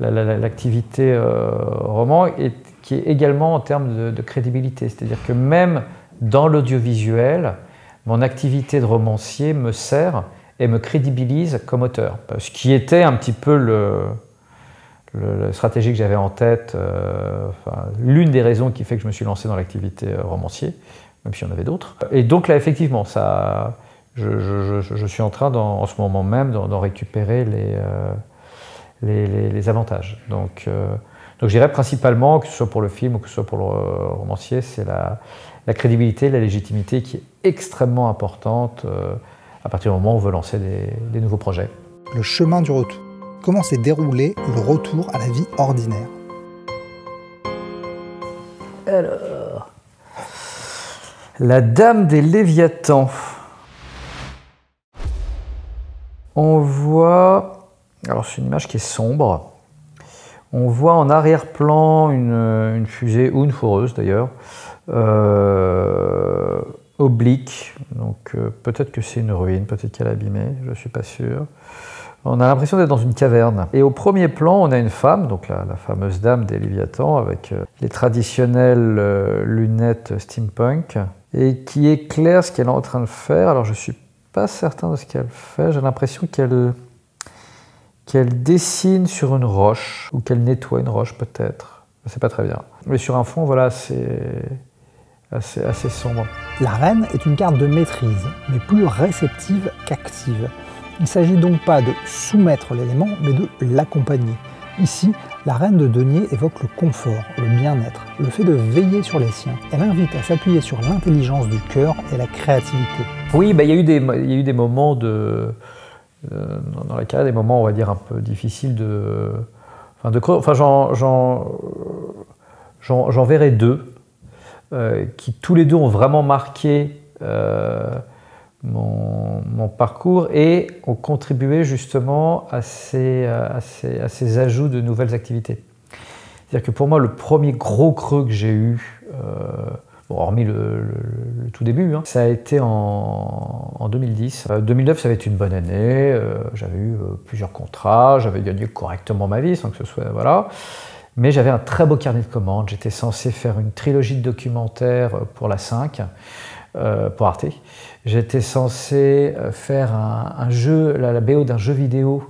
l'activité roman, et qui est également en termes de crédibilité. C'est-à-dire que même dans l'audiovisuel, mon activité de romancier me sert et me crédibilise comme auteur. Ce qui était un petit peu la stratégie que j'avais en tête, enfin, l'une des raisons qui fait que je me suis lancé dans l'activité romancier, même s'il y en avait d'autres. Et donc là, effectivement, je suis en train, en ce moment même, d'en récupérer les avantages. Donc je dirais principalement, que ce soit pour le film ou que ce soit pour le romancier, c'est la crédibilité, la légitimité qui est extrêmement importante à partir du moment où on veut lancer des nouveaux projets. Le chemin du retour. Comment s'est déroulé le retour à la vie ordinaire? Alors, la Dame des Léviathans. On voit, alors c'est une image qui est sombre, on voit en arrière-plan une fusée, ou une foreuse d'ailleurs, oblique, donc peut-être que c'est une ruine, peut-être qu'elle est abîmée, je ne suis pas sûr. On a l'impression d'être dans une caverne. Et au premier plan, on a une femme, donc la fameuse Dame des Léviathans, avec les traditionnelles lunettes steampunk, et qui éclaire ce qu'elle est en train de faire. Alors je ne suis pas certain de ce qu'elle fait, j'ai l'impression qu'elle dessine sur une roche, ou qu'elle nettoie une roche peut-être, je ne sais pas très bien. Mais sur un fond, voilà, c'est assez sombre. La reine est une carte de maîtrise, mais plus réceptive qu'active. Il ne s'agit donc pas de soumettre l'élément, mais de l'accompagner. Ici, la reine de denier évoque le confort, le bien-être, le fait de veiller sur les siens. Elle invite à s'appuyer sur l'intelligence du cœur et la créativité. Oui, bah, il y a eu des moments dans la carrière, des moments, on va dire, un peu difficiles j'en verrai deux, qui tous les deux ont vraiment marqué mon parcours et ont contribué justement à ces ajouts de nouvelles activités. C'est-à-dire que pour moi, le premier gros creux que j'ai eu, hormis le tout début, ça a été en 2010. 2009, ça avait été une bonne année, j'avais eu plusieurs contrats, j'avais gagné correctement ma vie sans que ce soit... Voilà. Mais j'avais un très beau carnet de commandes. J'étais censé faire une trilogie de documentaires pour la 5, pour Arte. J'étais censé faire un jeu, la BO d'un jeu vidéo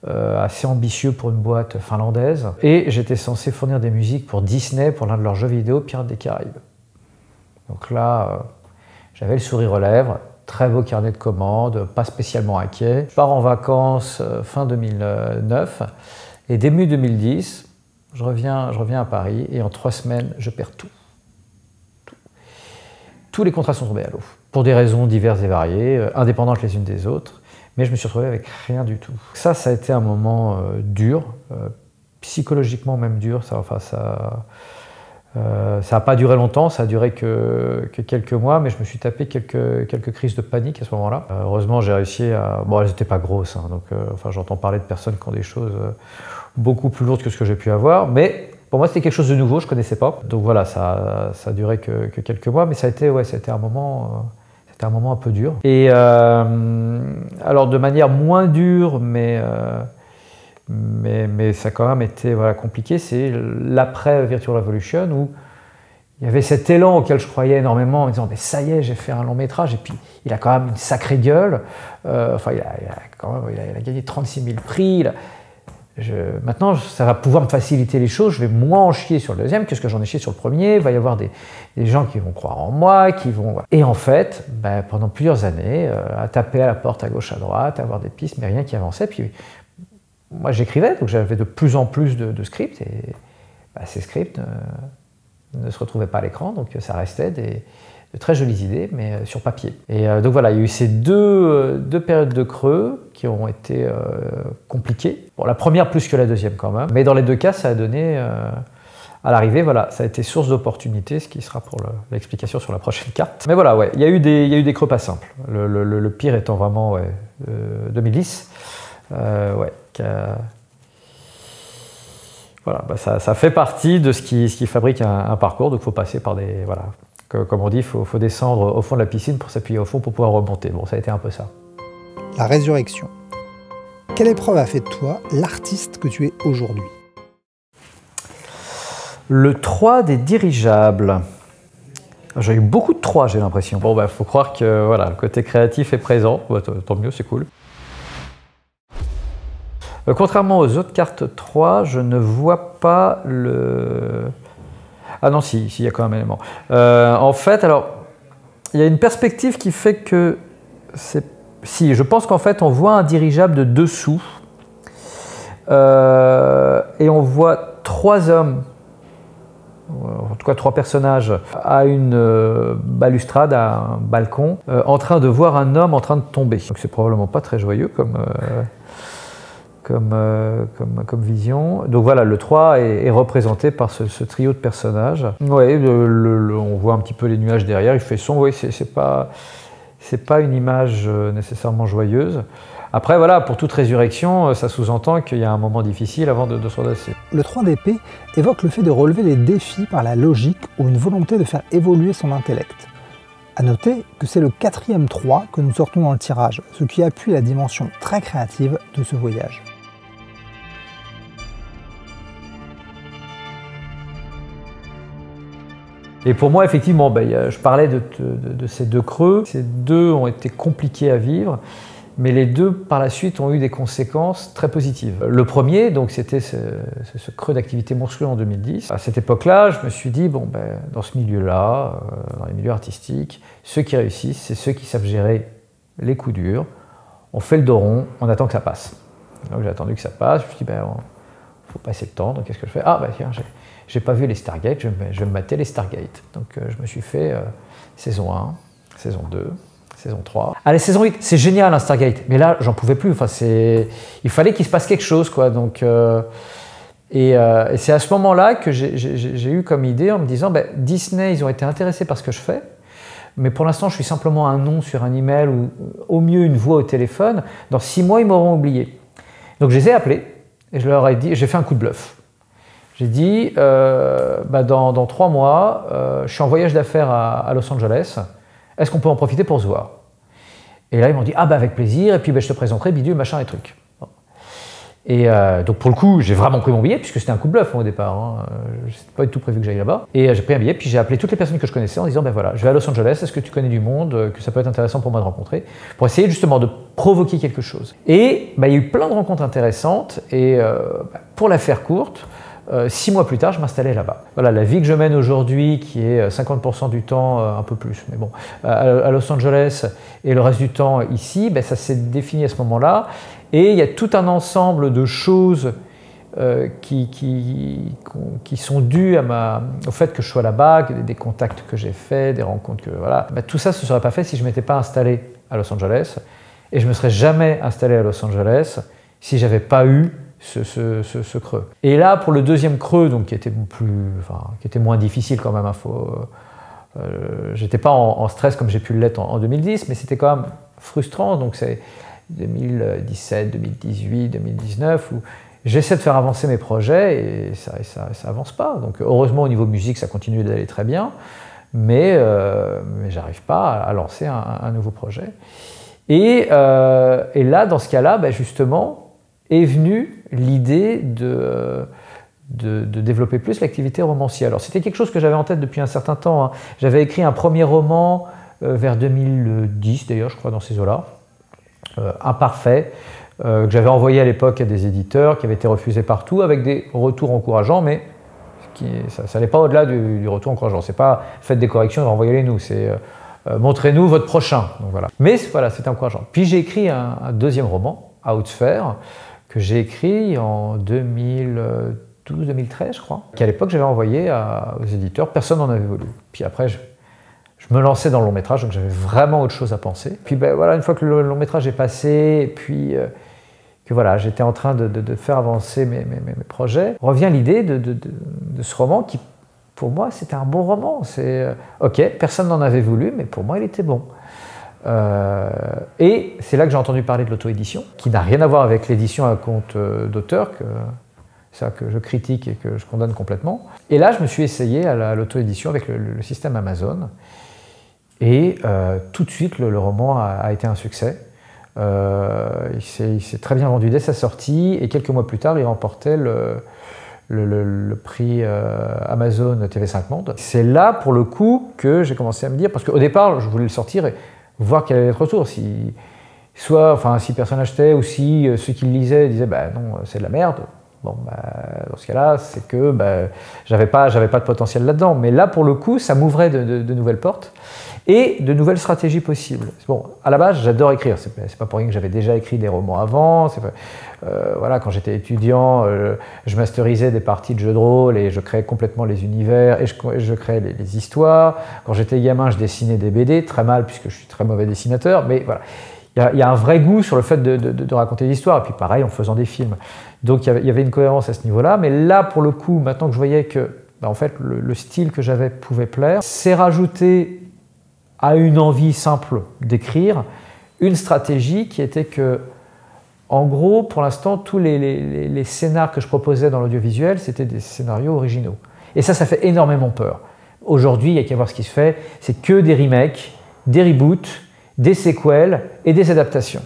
assez ambitieux pour une boîte finlandaise. Et j'étais censé fournir des musiques pour Disney, pour l'un de leurs jeux vidéo, Pirates des Caraïbes. Donc là, j'avais le sourire aux lèvres, très beau carnet de commandes, pas spécialement inquiet. Je pars en vacances fin 2009 et début 2010, je reviens à Paris et en 3 semaines, je perds tout. Tous les contrats sont tombés à l'eau, pour des raisons diverses et variées, indépendantes les unes des autres, mais je me suis retrouvé avec rien du tout. Ça a été un moment dur, psychologiquement même dur. Ça n'a pas duré longtemps, ça a duré que quelques mois, mais je me suis tapé quelques crises de panique à ce moment-là. Heureusement, j'ai réussi à... Bon, elles n'étaient pas grosses, hein, donc j'entends parler de personnes qui ont des choses beaucoup plus lourdes que ce que j'ai pu avoir, mais pour moi, c'était quelque chose de nouveau, je ne connaissais pas. Donc voilà, ça a duré que quelques mois, mais ça a été un moment un peu dur. Et alors, de manière moins dure, mais ça a quand même été compliqué, c'est l'après Virtual Revolution où il y avait cet élan auquel je croyais énormément en me disant mais ça y est, j'ai fait un long métrage et puis il a quand même une sacrée gueule. Il a gagné 36 000 prix. Maintenant, ça va pouvoir me faciliter les choses. Je vais moins en chier sur le deuxième que ce que j'en ai chié sur le premier. Il va y avoir des gens qui vont croire en moi, qui vont... Et en fait, pendant plusieurs années, à taper à la porte à gauche, à droite, à avoir des pistes, mais rien qui avançait. Puis moi, j'écrivais, donc j'avais de plus en plus de scripts. Et ces scripts ne se retrouvaient pas à l'écran, donc ça restait de très jolies idées, mais sur papier. Et donc voilà, il y a eu ces deux périodes de creux qui ont été compliquées. Bon, la première plus que la deuxième quand même, mais dans les deux cas, ça a donné, à l'arrivée, ça a été source d'opportunités, ce qui sera pour l'explication sur la prochaine carte. Mais voilà, il y a eu des creux pas simples. Le pire étant vraiment 2010, ça fait partie de ce qui fabrique un parcours, donc il faut passer par des... Comme on dit, il faut descendre au fond de la piscine pour s'appuyer au fond pour pouvoir remonter. Bon, ça a été un peu ça. La résurrection. Quelle épreuve a fait de toi l'artiste que tu es aujourd'hui? Le 3 des dirigeables. J'ai eu beaucoup de 3, j'ai l'impression. Bon, faut croire que le côté créatif est présent. Tant mieux, c'est cool. Contrairement aux autres cartes 3, je ne vois pas le... Ah non, si, il y a quand même un élément. En fait, alors, il y a une perspective qui fait que... Si, je pense qu'en fait, on voit un dirigeable de dessous et on voit 3 hommes, en tout cas 3 personnages, à une balustrade, à un balcon, en train de voir un homme en train de tomber. Donc c'est probablement pas très joyeux comme vision. Donc voilà, le 3 est représenté par ce trio de personnages. Ouais, on voit un petit peu les nuages derrière, il fait sombre, c'est pas une image nécessairement joyeuse. Après voilà, pour toute résurrection, ça sous-entend qu'il y a un moment difficile avant de se redresser. Le 3 d'épée évoque le fait de relever les défis par la logique ou une volonté de faire évoluer son intellect. A noter que c'est le 4e 3 que nous sortons dans le tirage, ce qui appuie la dimension très créative de ce voyage. Et pour moi, effectivement, je parlais de ces 2 creux. Ces 2 ont été compliqués à vivre, mais les 2, par la suite, ont eu des conséquences très positives. Le premier, donc, c'était ce creux d'activité monstrueux en 2010. À cette époque-là, je me suis dit, dans ce milieu-là, dans les milieux artistiques, ceux qui réussissent, c'est ceux qui savent gérer les coups durs. On fait le dos rond, on attend que ça passe. Donc j'ai attendu que ça passe, je me suis dit, il faut passer le temps, donc qu'est-ce que je fais? Ah, tiens, j'ai pas vu les Stargate, je vais me mater les Stargate. Donc je me suis fait saison 1, saison 2, saison 3. Allez, saison 8, c'est génial un Stargate, mais là j'en pouvais plus, il fallait qu'il se passe quelque chose, quoi. Donc, et c'est à ce moment-là que j'ai eu comme idée en me disant, Disney, ils ont été intéressés par ce que je fais, mais pour l'instant je suis simplement un nom sur un email ou au mieux une voix au téléphone, dans 6 mois ils m'auront oublié. Donc je les ai appelés et je leur ai dit, j'ai fait un coup de bluff. J'ai dit, dans 3 mois, je suis en voyage d'affaires à Los Angeles, est-ce qu'on peut en profiter pour se voir? Et là, ils m'ont dit, avec plaisir, et puis je te présenterai bidule, machin et truc. Bon. Et donc pour le coup, j'ai vraiment pris mon billet, puisque c'était un coup de bluff au départ. Hein. C'était pas du tout prévu que j'aille là-bas. Et j'ai pris un billet, puis j'ai appelé toutes les personnes que je connaissais en disant, ben voilà, je vais à Los Angeles, est-ce que tu connais du monde, que ça peut être intéressant pour moi de rencontrer, pour essayer justement de provoquer quelque chose. Et il y a eu plein de rencontres intéressantes, et pour la faire courte, 6 mois plus tard, je m'installais là-bas. Voilà, la vie que je mène aujourd'hui, qui est 50% du temps, un peu plus, mais bon, à Los Angeles, et le reste du temps ici, ça s'est défini à ce moment-là. Et il y a tout un ensemble de choses qui sont dues au fait que je sois là-bas, des contacts que j'ai faits, des rencontres que voilà. Tout ça, ce ne serait pas fait si je ne m'étais pas installé à Los Angeles. Et je ne me serais jamais installé à Los Angeles si je n'avais pas eu ce creux. Et là, pour le deuxième creux, donc, qui était moins difficile quand même, j'étais pas en stress comme j'ai pu l'être en 2010, mais c'était quand même frustrant. Donc c'est 2017, 2018, 2019, où j'essaie de faire avancer mes projets et ça avance pas. Donc heureusement au niveau musique ça continue d'aller très bien, mais j'arrive pas à lancer un nouveau projet. Et là dans ce cas-là, justement est venue l'idée de développer plus l'activité romancière. Alors c'était quelque chose que j'avais en tête depuis un certain temps. Hein. J'avais écrit un premier roman vers 2010 d'ailleurs, je crois, dans ces eaux-là. Imparfait, que j'avais envoyé à l'époque à des éditeurs, qui avaient été refusés partout, avec des retours encourageants, mais ça n'allait pas au-delà du retour encourageant. C'est pas faites des corrections et renvoyez-les-nous, c'est montrez-nous votre prochain. Donc, voilà. Mais voilà, c'était encourageant. Puis j'ai écrit un deuxième roman, À haute sphère, que j'ai écrit en 2012-2013, je crois, qu'à l'époque j'avais envoyé aux éditeurs, personne n'en avait voulu. Puis après, je me lançais dans le long métrage, donc j'avais vraiment autre chose à penser. Puis voilà, une fois que le long métrage est passé, et puis que voilà, j'étais en train de faire avancer mes projets, revient l'idée de ce roman qui, pour moi, c'était un bon roman. Ok, personne n'en avait voulu, mais pour moi, il était bon. Et c'est là que j'ai entendu parler de l'auto-édition, qui n'a rien à voir avec l'édition à compte d'auteur, que je critique et que je condamne complètement. Et là, je me suis essayé à l'auto-édition avec le système Amazon. Et tout de suite, le roman a été un succès. Il s'est très bien vendu dès sa sortie et quelques mois plus tard, il remportait le prix Amazon TV5 Monde. C'est là, pour le coup, que j'ai commencé à me dire, parce qu'au départ, je voulais le sortir et voir quel allait être le retour. Si personne achetait ou si ceux qui le lisaient disaient non, c'est de la merde. Bon, dans ce cas-là, c'est que j'avais pas de potentiel là-dedans. Mais là, pour le coup, ça m'ouvrait de nouvelles portes et de nouvelles stratégies possibles. Bon, à la base, j'adore écrire. C'est pas pour rien que j'avais déjà écrit des romans avant. Voilà, quand j'étais étudiant, je masterisais des parties de jeux de rôle et je créais complètement les univers et je créais les histoires. Quand j'étais gamin, je dessinais des BD, très mal puisque je suis très mauvais dessinateur, mais voilà. Il y a un vrai goût sur le fait de raconter des histoires, et puis pareil en faisant des films. Donc il y avait une cohérence à ce niveau-là, mais là pour le coup, maintenant que je voyais que en fait, le style que j'avais pouvait plaire, c'est rajouter à une envie simple d'écrire une stratégie qui était que, en gros, pour l'instant, tous les scénarios que je proposais dans l'audiovisuel, c'était des scénarios originaux. Et ça fait énormément peur. Aujourd'hui, il n'y a qu'à voir ce qui se fait, c'est que des remakes, des reboots, des séquelles et des adaptations.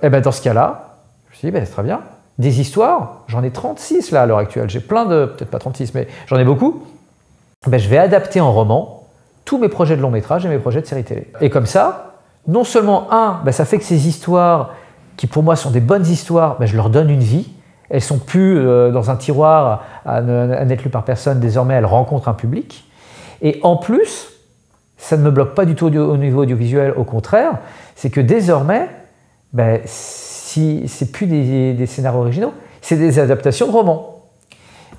Et dans ce cas-là, je me suis dit, c'est très bien. Des histoires, j'en ai 36 là à l'heure actuelle. J'ai plein peut-être pas 36, mais j'en ai beaucoup. Je vais adapter en roman tous mes projets de long métrage et mes projets de série télé. Et comme ça, non seulement ça fait que ces histoires, qui pour moi sont des bonnes histoires, je leur donne une vie. Elles sont plus dans un tiroir à n'être lues par personne. Désormais, elles rencontrent un public. Et en plus, ça ne me bloque pas du tout au niveau audiovisuel, au contraire, c'est que désormais, si c'est plus des scénarios originaux, c'est des adaptations de romans.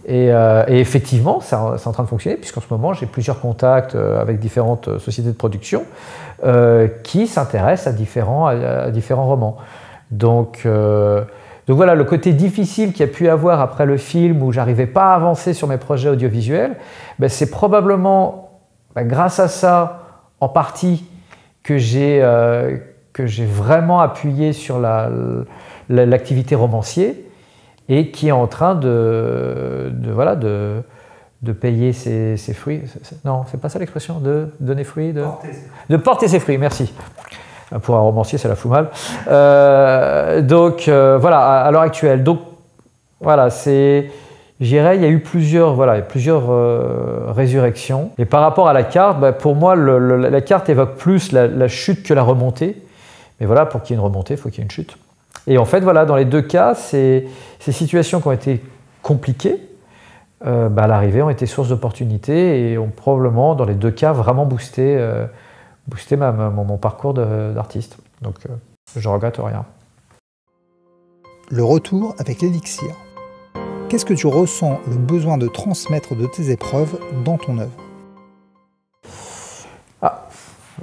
Et effectivement, c'est en train de fonctionner, puisqu'en ce moment, j'ai plusieurs contacts avec différentes sociétés de production qui s'intéressent à différents romans. Donc voilà, le côté difficile qu'il y a pu avoir après le film, où j'arrivais pas à avancer sur mes projets audiovisuels, c'est probablement grâce à ça, en partie, que j'ai vraiment appuyé sur l'activité romancier et qui est en train de payer ses fruits. Non, c'est pas ça l'expression, de donner fruit, de porter ses fruits, merci. Pour un romancier, ça la fout mal. Donc voilà, à l'heure actuelle. Donc Voilà, c'est... Je dirais, il y a eu plusieurs résurrections. Et par rapport à la carte, bah, pour moi, la carte évoque plus la chute que la remontée. Mais voilà, pour qu'il y ait une remontée, il faut qu'il y ait une chute. Et en fait, voilà, dans les deux cas, ces situations qui ont été compliquées, à l'arrivée, ont été source d'opportunités et ont probablement, dans les deux cas, vraiment boosté mon parcours d'artiste. Donc, je ne regrette rien. Le retour avec l'élixir. Qu'est-ce que tu ressens le besoin de transmettre de tes épreuves dans ton œuvre? Ah,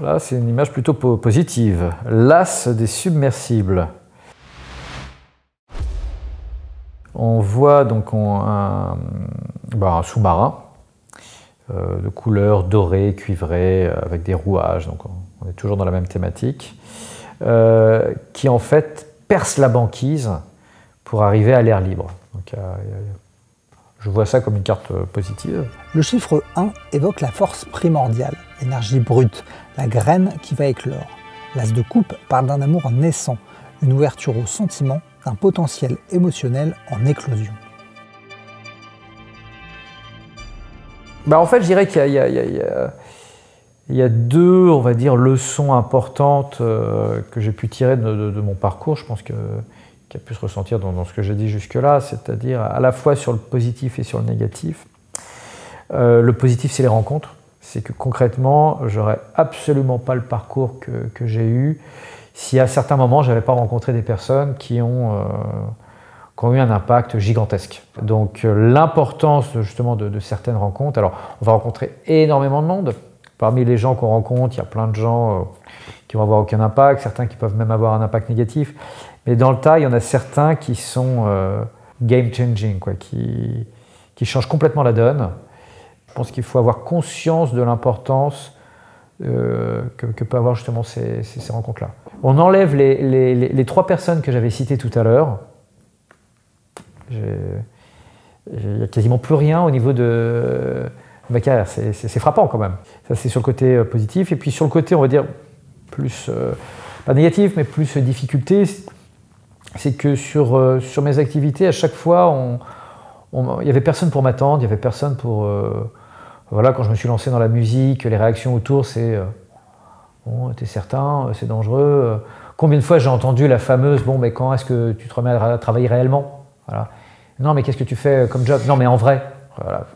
là c'est une image plutôt positive. L'as des submersibles. On voit donc un sous-marin de couleur dorée, cuivrée, avec des rouages, donc on est toujours dans la même thématique, qui en fait perce la banquise pour arriver à l'air libre. Donc, je vois ça comme une carte positive. Le chiffre 1 évoque la force primordiale, l'énergie brute, la graine qui va éclore. L'as de coupe parle d'un amour naissant, une ouverture aux sentiments, d'un potentiel émotionnel en éclosion. En fait, je dirais qu'il y a deux, on va dire, leçons importantes que j'ai pu tirer de mon parcours. Je pense qu'il a pu se ressentir dans ce que j'ai dit jusque-là, c'est-à-dire à la fois sur le positif et sur le négatif. Le positif, c'est les rencontres. C'est que concrètement, j'aurais absolument pas le parcours que j'ai eu si à certains moments, je n'avais pas rencontré des personnes qui ont eu un impact gigantesque. Donc l'importance justement de certaines rencontres. Alors, on va rencontrer énormément de monde. Parmi les gens qu'on rencontre, il y a plein de gens qui vont avoir aucun impact, certains qui peuvent même avoir un impact négatif. Mais dans le tas, il y en a certains qui sont game changing, qui changent complètement la donne. Je pense qu'il faut avoir conscience de l'importance que peut avoir justement ces rencontres-là. On enlève les trois personnes que j'avais citées tout à l'heure. Il n'y a quasiment plus rien au niveau de ma carrière. C'est frappant quand même. Ça, c'est sur le côté positif. Et puis sur le côté, on va dire, plus, pas négatif, mais plus difficulté, c'est que sur mes activités, à chaque fois, il n'y avait personne pour m'attendre, il n'y avait personne pour... Voilà, quand je me suis lancé dans la musique, les réactions autour, c'est bon, t'es certain, c'est dangereux. Combien de fois j'ai entendu la fameuse bon, mais quand est-ce que tu te remets à travailler réellement? Voilà. Non, mais qu'est-ce que tu fais comme job? Non, mais en vrai. Voilà.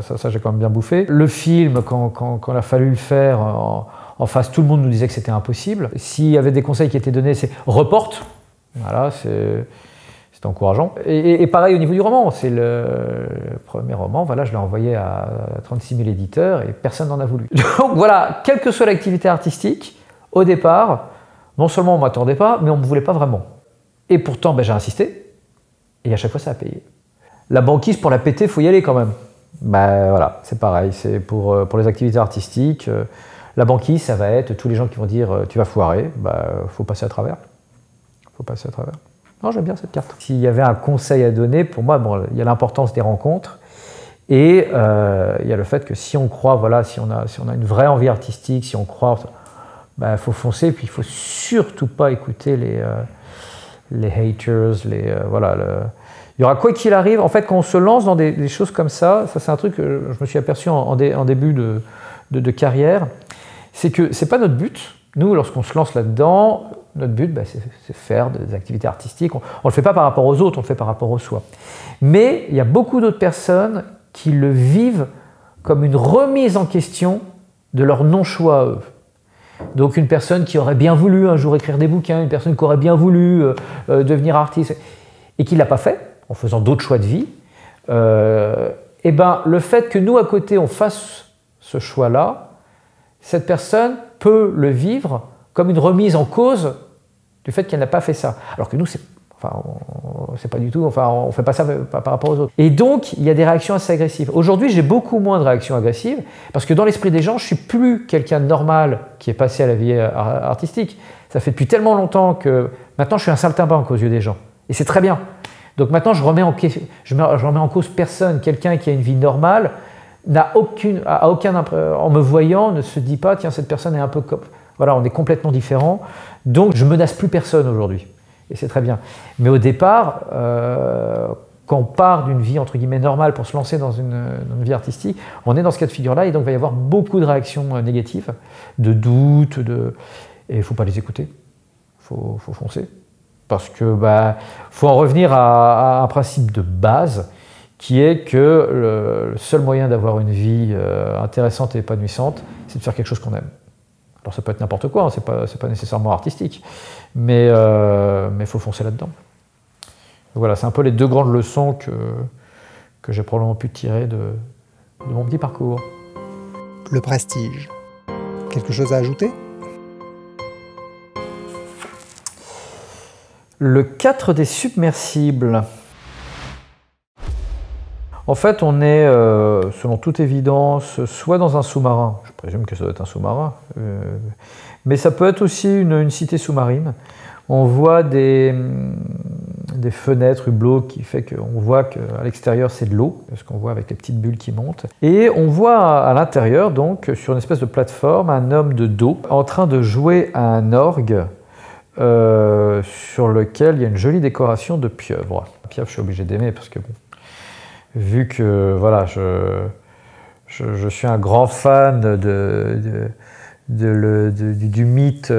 Ça j'ai quand même bien bouffé. Le film, quand il a fallu le faire, en face, tout le monde nous disait que c'était impossible. S'il y avait des conseils qui étaient donnés, c'est reporte. Voilà, c'était encourageant. Et pareil au niveau du roman, c'est le premier roman, voilà, je l'ai envoyé à 36 000 éditeurs et personne n'en a voulu. Donc voilà, quelle que soit l'activité artistique, au départ, non seulement on ne m'attendait pas, mais on ne me voulait pas vraiment. Et pourtant, j'ai insisté, et à chaque fois ça a payé. La banquise, pour la péter, il faut y aller quand même. Voilà, c'est pareil, c'est pour les activités artistiques. La banquise, ça va être tous les gens qui vont dire tu vas foirer, faut passer à travers. Faut passer à travers. Non, j'aime bien cette carte. S'il y avait un conseil à donner, pour moi, il y a l'importance des rencontres et il y a le fait que si on croit, voilà, si on a une vraie envie artistique, si on croit, faut foncer. Puis il faut surtout pas écouter les haters, voilà. Il y aura quoi qu'il arrive. En fait, quand on se lance dans des choses comme ça c'est un truc que je me suis aperçu en début de carrière, c'est que c'est pas notre but. Nous, lorsqu'on se lance là-dedans, notre but, c'est faire des activités artistiques. On ne le fait pas par rapport aux autres, on le fait par rapport au soi. Mais il y a beaucoup d'autres personnes qui le vivent comme une remise en question de leur non-choix à eux. Donc une personne qui aurait bien voulu un jour écrire des bouquins, une personne qui aurait bien voulu devenir artiste, et qui ne l'a pas fait, en faisant d'autres choix de vie, le fait que nous, à côté, on fasse ce choix-là, cette personne peut le vivre comme une remise en cause du fait qu'elle n'a pas fait ça. Alors que nous, c'est pas du tout, on ne fait pas ça par rapport aux autres. Et donc, il y a des réactions assez agressives. Aujourd'hui, j'ai beaucoup moins de réactions agressives, parce que dans l'esprit des gens, je ne suis plus quelqu'un de normal qui est passé à la vie artistique. Ça fait depuis tellement longtemps que maintenant, je suis un saltimbanque aux yeux des gens. Et c'est très bien. Donc maintenant, je remets en cause personne. Quelqu'un qui a une vie normale, en me voyant, ne se dit pas, tiens, cette personne est un peu comme... Voilà, on est complètement différents. Donc, je ne menace plus personne aujourd'hui. et c'est très bien. Mais au départ, quand on part d'une vie entre guillemets normale pour se lancer dans une vie artistique, on est dans ce cas de figure-là et donc il va y avoir beaucoup de réactions négatives, de doutes, et il ne faut pas les écouter, il faut foncer. Parce que faut en revenir à un principe de base qui est que le seul moyen d'avoir une vie intéressante et épanouissante, c'est de faire quelque chose qu'on aime. Alors ça peut être n'importe quoi, hein, c'est pas nécessairement artistique, mais faut foncer là-dedans. Voilà, c'est un peu les deux grandes leçons que j'ai probablement pu tirer de mon petit parcours. Le prestige. Quelque chose à ajouter? Le 4 des submersibles. En fait, on est, selon toute évidence, soit dans un sous-marin, je présume que ça doit être un sous-marin, mais ça peut être aussi une cité sous-marine. On voit des fenêtres, hublots, qui fait qu'on voit qu'à l'extérieur c'est de l'eau, ce qu'on voit avec les petites bulles qui montent. Et on voit à l'intérieur, donc, sur une espèce de plateforme, un homme de dos en train de jouer à un orgue sur lequel il y a une jolie décoration de pieuvres. La pieuvre, je suis obligé d'aimer parce que bon, vu que voilà, je suis un grand fan du mythe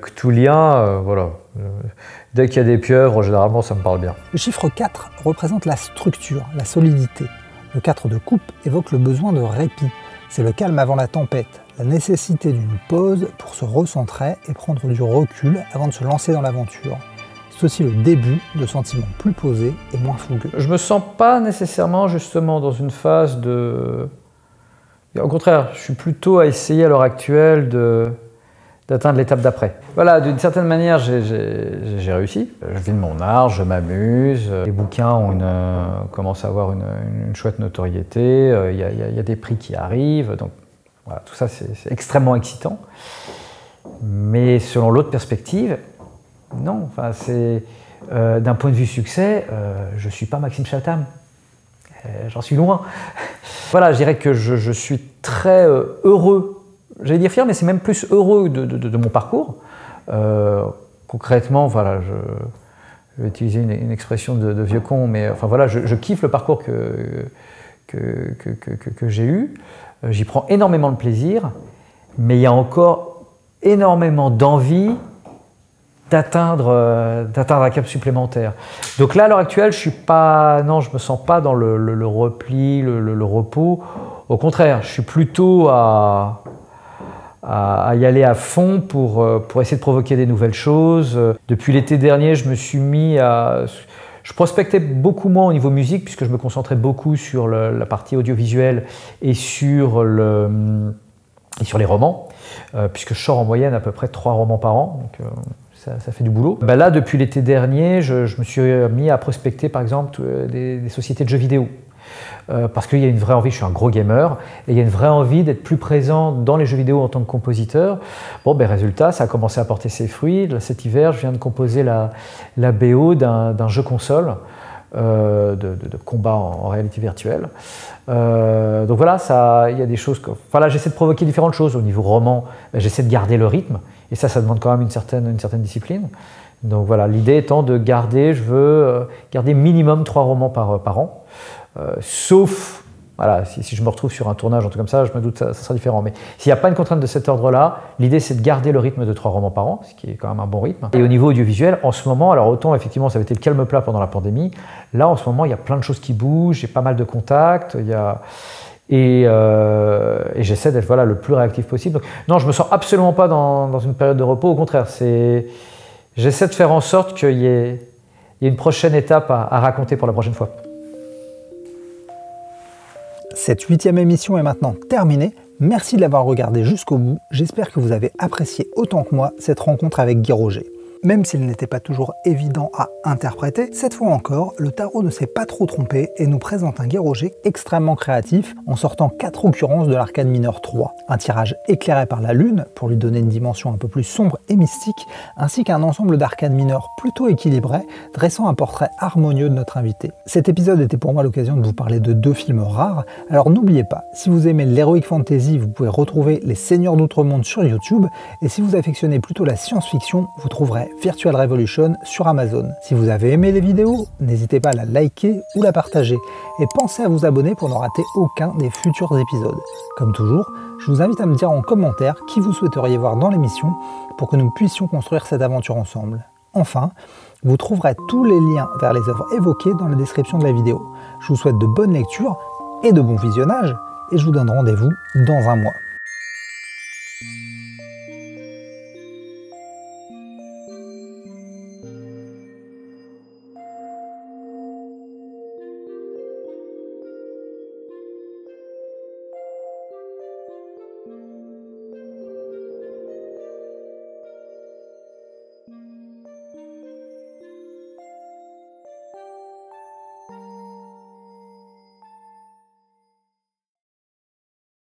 cthulhien, voilà. Dès qu'il y a des pieuvres, généralement ça me parle bien. Le chiffre 4 représente la structure, la solidité. Le 4 de coupe évoque le besoin de répit. C'est le calme avant la tempête, la nécessité d'une pause pour se recentrer et prendre du recul avant de se lancer dans l'aventure. C'est aussi le début de sentiments plus posés et moins fougueux. Je me sens pas nécessairement justement dans une phase de... Au contraire, je suis plutôt à essayer à l'heure actuelle d'atteindre l'étape d'après. Voilà, d'une certaine manière, j'ai réussi. Je vis de mon art, je m'amuse. Les bouquins commencent à avoir une chouette notoriété. Il y a des prix qui arrivent. Donc voilà, tout ça, c'est extrêmement excitant. Mais selon l'autre perspective, non. Enfin, d'un point de vue succès, je ne suis pas Maxime Chatham. J'en suis loin. Voilà, je dirais que je suis très heureux. J'allais dire fier, mais c'est même plus heureux de mon parcours. Concrètement, voilà, je vais utiliser une expression de vieux con, mais enfin voilà, je kiffe le parcours que j'ai eu. J'y prends énormément de plaisir, mais il y a encore énormément d'envie d'atteindre un cap supplémentaire. Donc là, à l'heure actuelle, je me sens pas dans le repli, le repos. Au contraire, je suis plutôt à y aller à fond pour essayer de provoquer des nouvelles choses. Depuis l'été dernier, je me suis mis je prospectais beaucoup moins au niveau musique puisque je me concentrais beaucoup sur la partie audiovisuelle et sur les romans, puisque je sors en moyenne à peu près 3 romans par an. Donc, ça fait du boulot. Là, depuis l'été dernier, je me suis mis à prospecter par exemple des sociétés de jeux vidéo. Parce qu'il y a une vraie envie, je suis un gros gamer, et il y a une vraie envie d'être plus présent dans les jeux vidéo en tant que compositeur. Bon, résultat, ça a commencé à porter ses fruits. Cet hiver, je viens de composer la BO d'un jeu console de combat en réalité virtuelle. Donc voilà, il y a des choses voilà, j'essaie de provoquer différentes choses. Au niveau roman, j'essaie de garder le rythme, et ça demande quand même une certaine discipline. Donc voilà, l'idée étant de garder, je veux garder minimum 3 romans par an. Sauf, voilà, si je me retrouve sur un tournage, un truc comme ça, je me doute que ça sera différent. Mais s'il n'y a pas une contrainte de cet ordre-là, l'idée c'est de garder le rythme de 3 romans par an, ce qui est quand même un bon rythme. Et au niveau audiovisuel, en ce moment, alors autant effectivement ça avait été le calme plat pendant la pandémie, là en ce moment il y a plein de choses qui bougent, j'ai pas mal de contacts, et j'essaie d'être le plus réactif possible. Donc, non, je me sens absolument pas dans une période de repos, au contraire, j'essaie de faire en sorte qu'il y ait une prochaine étape à raconter pour la prochaine fois. Cette 8e émission est maintenant terminée. Merci de l'avoir regardée jusqu'au bout. J'espère que vous avez apprécié autant que moi cette rencontre avec Guy Roger. Même s'il n'était pas toujours évident à interpréter, cette fois encore, le tarot ne s'est pas trop trompé et nous présente un Guy Roger extrêmement créatif en sortant 4 occurrences de l'arcane mineur 3. Un tirage éclairé par la lune pour lui donner une dimension un peu plus sombre et mystique, ainsi qu'un ensemble d'arcanes mineurs plutôt équilibré, dressant un portrait harmonieux de notre invité. Cet épisode était pour moi l'occasion de vous parler de 2 films rares, alors n'oubliez pas, si vous aimez l'heroic fantasy, vous pouvez retrouver Les Seigneurs d'Outre-Monde sur YouTube, et si vous affectionnez plutôt la science-fiction, vous trouverez trouverez Virtual Revolution sur Amazon. Si vous avez aimé les vidéos, n'hésitez pas à la liker ou la partager. Et pensez à vous abonner pour ne rater aucun des futurs épisodes. Comme toujours, je vous invite à me dire en commentaire qui vous souhaiteriez voir dans l'émission pour que nous puissions construire cette aventure ensemble. Enfin, vous trouverez tous les liens vers les œuvres évoquées dans la description de la vidéo. Je vous souhaite de bonnes lectures et de bons visionnages, et je vous donne rendez-vous dans un mois.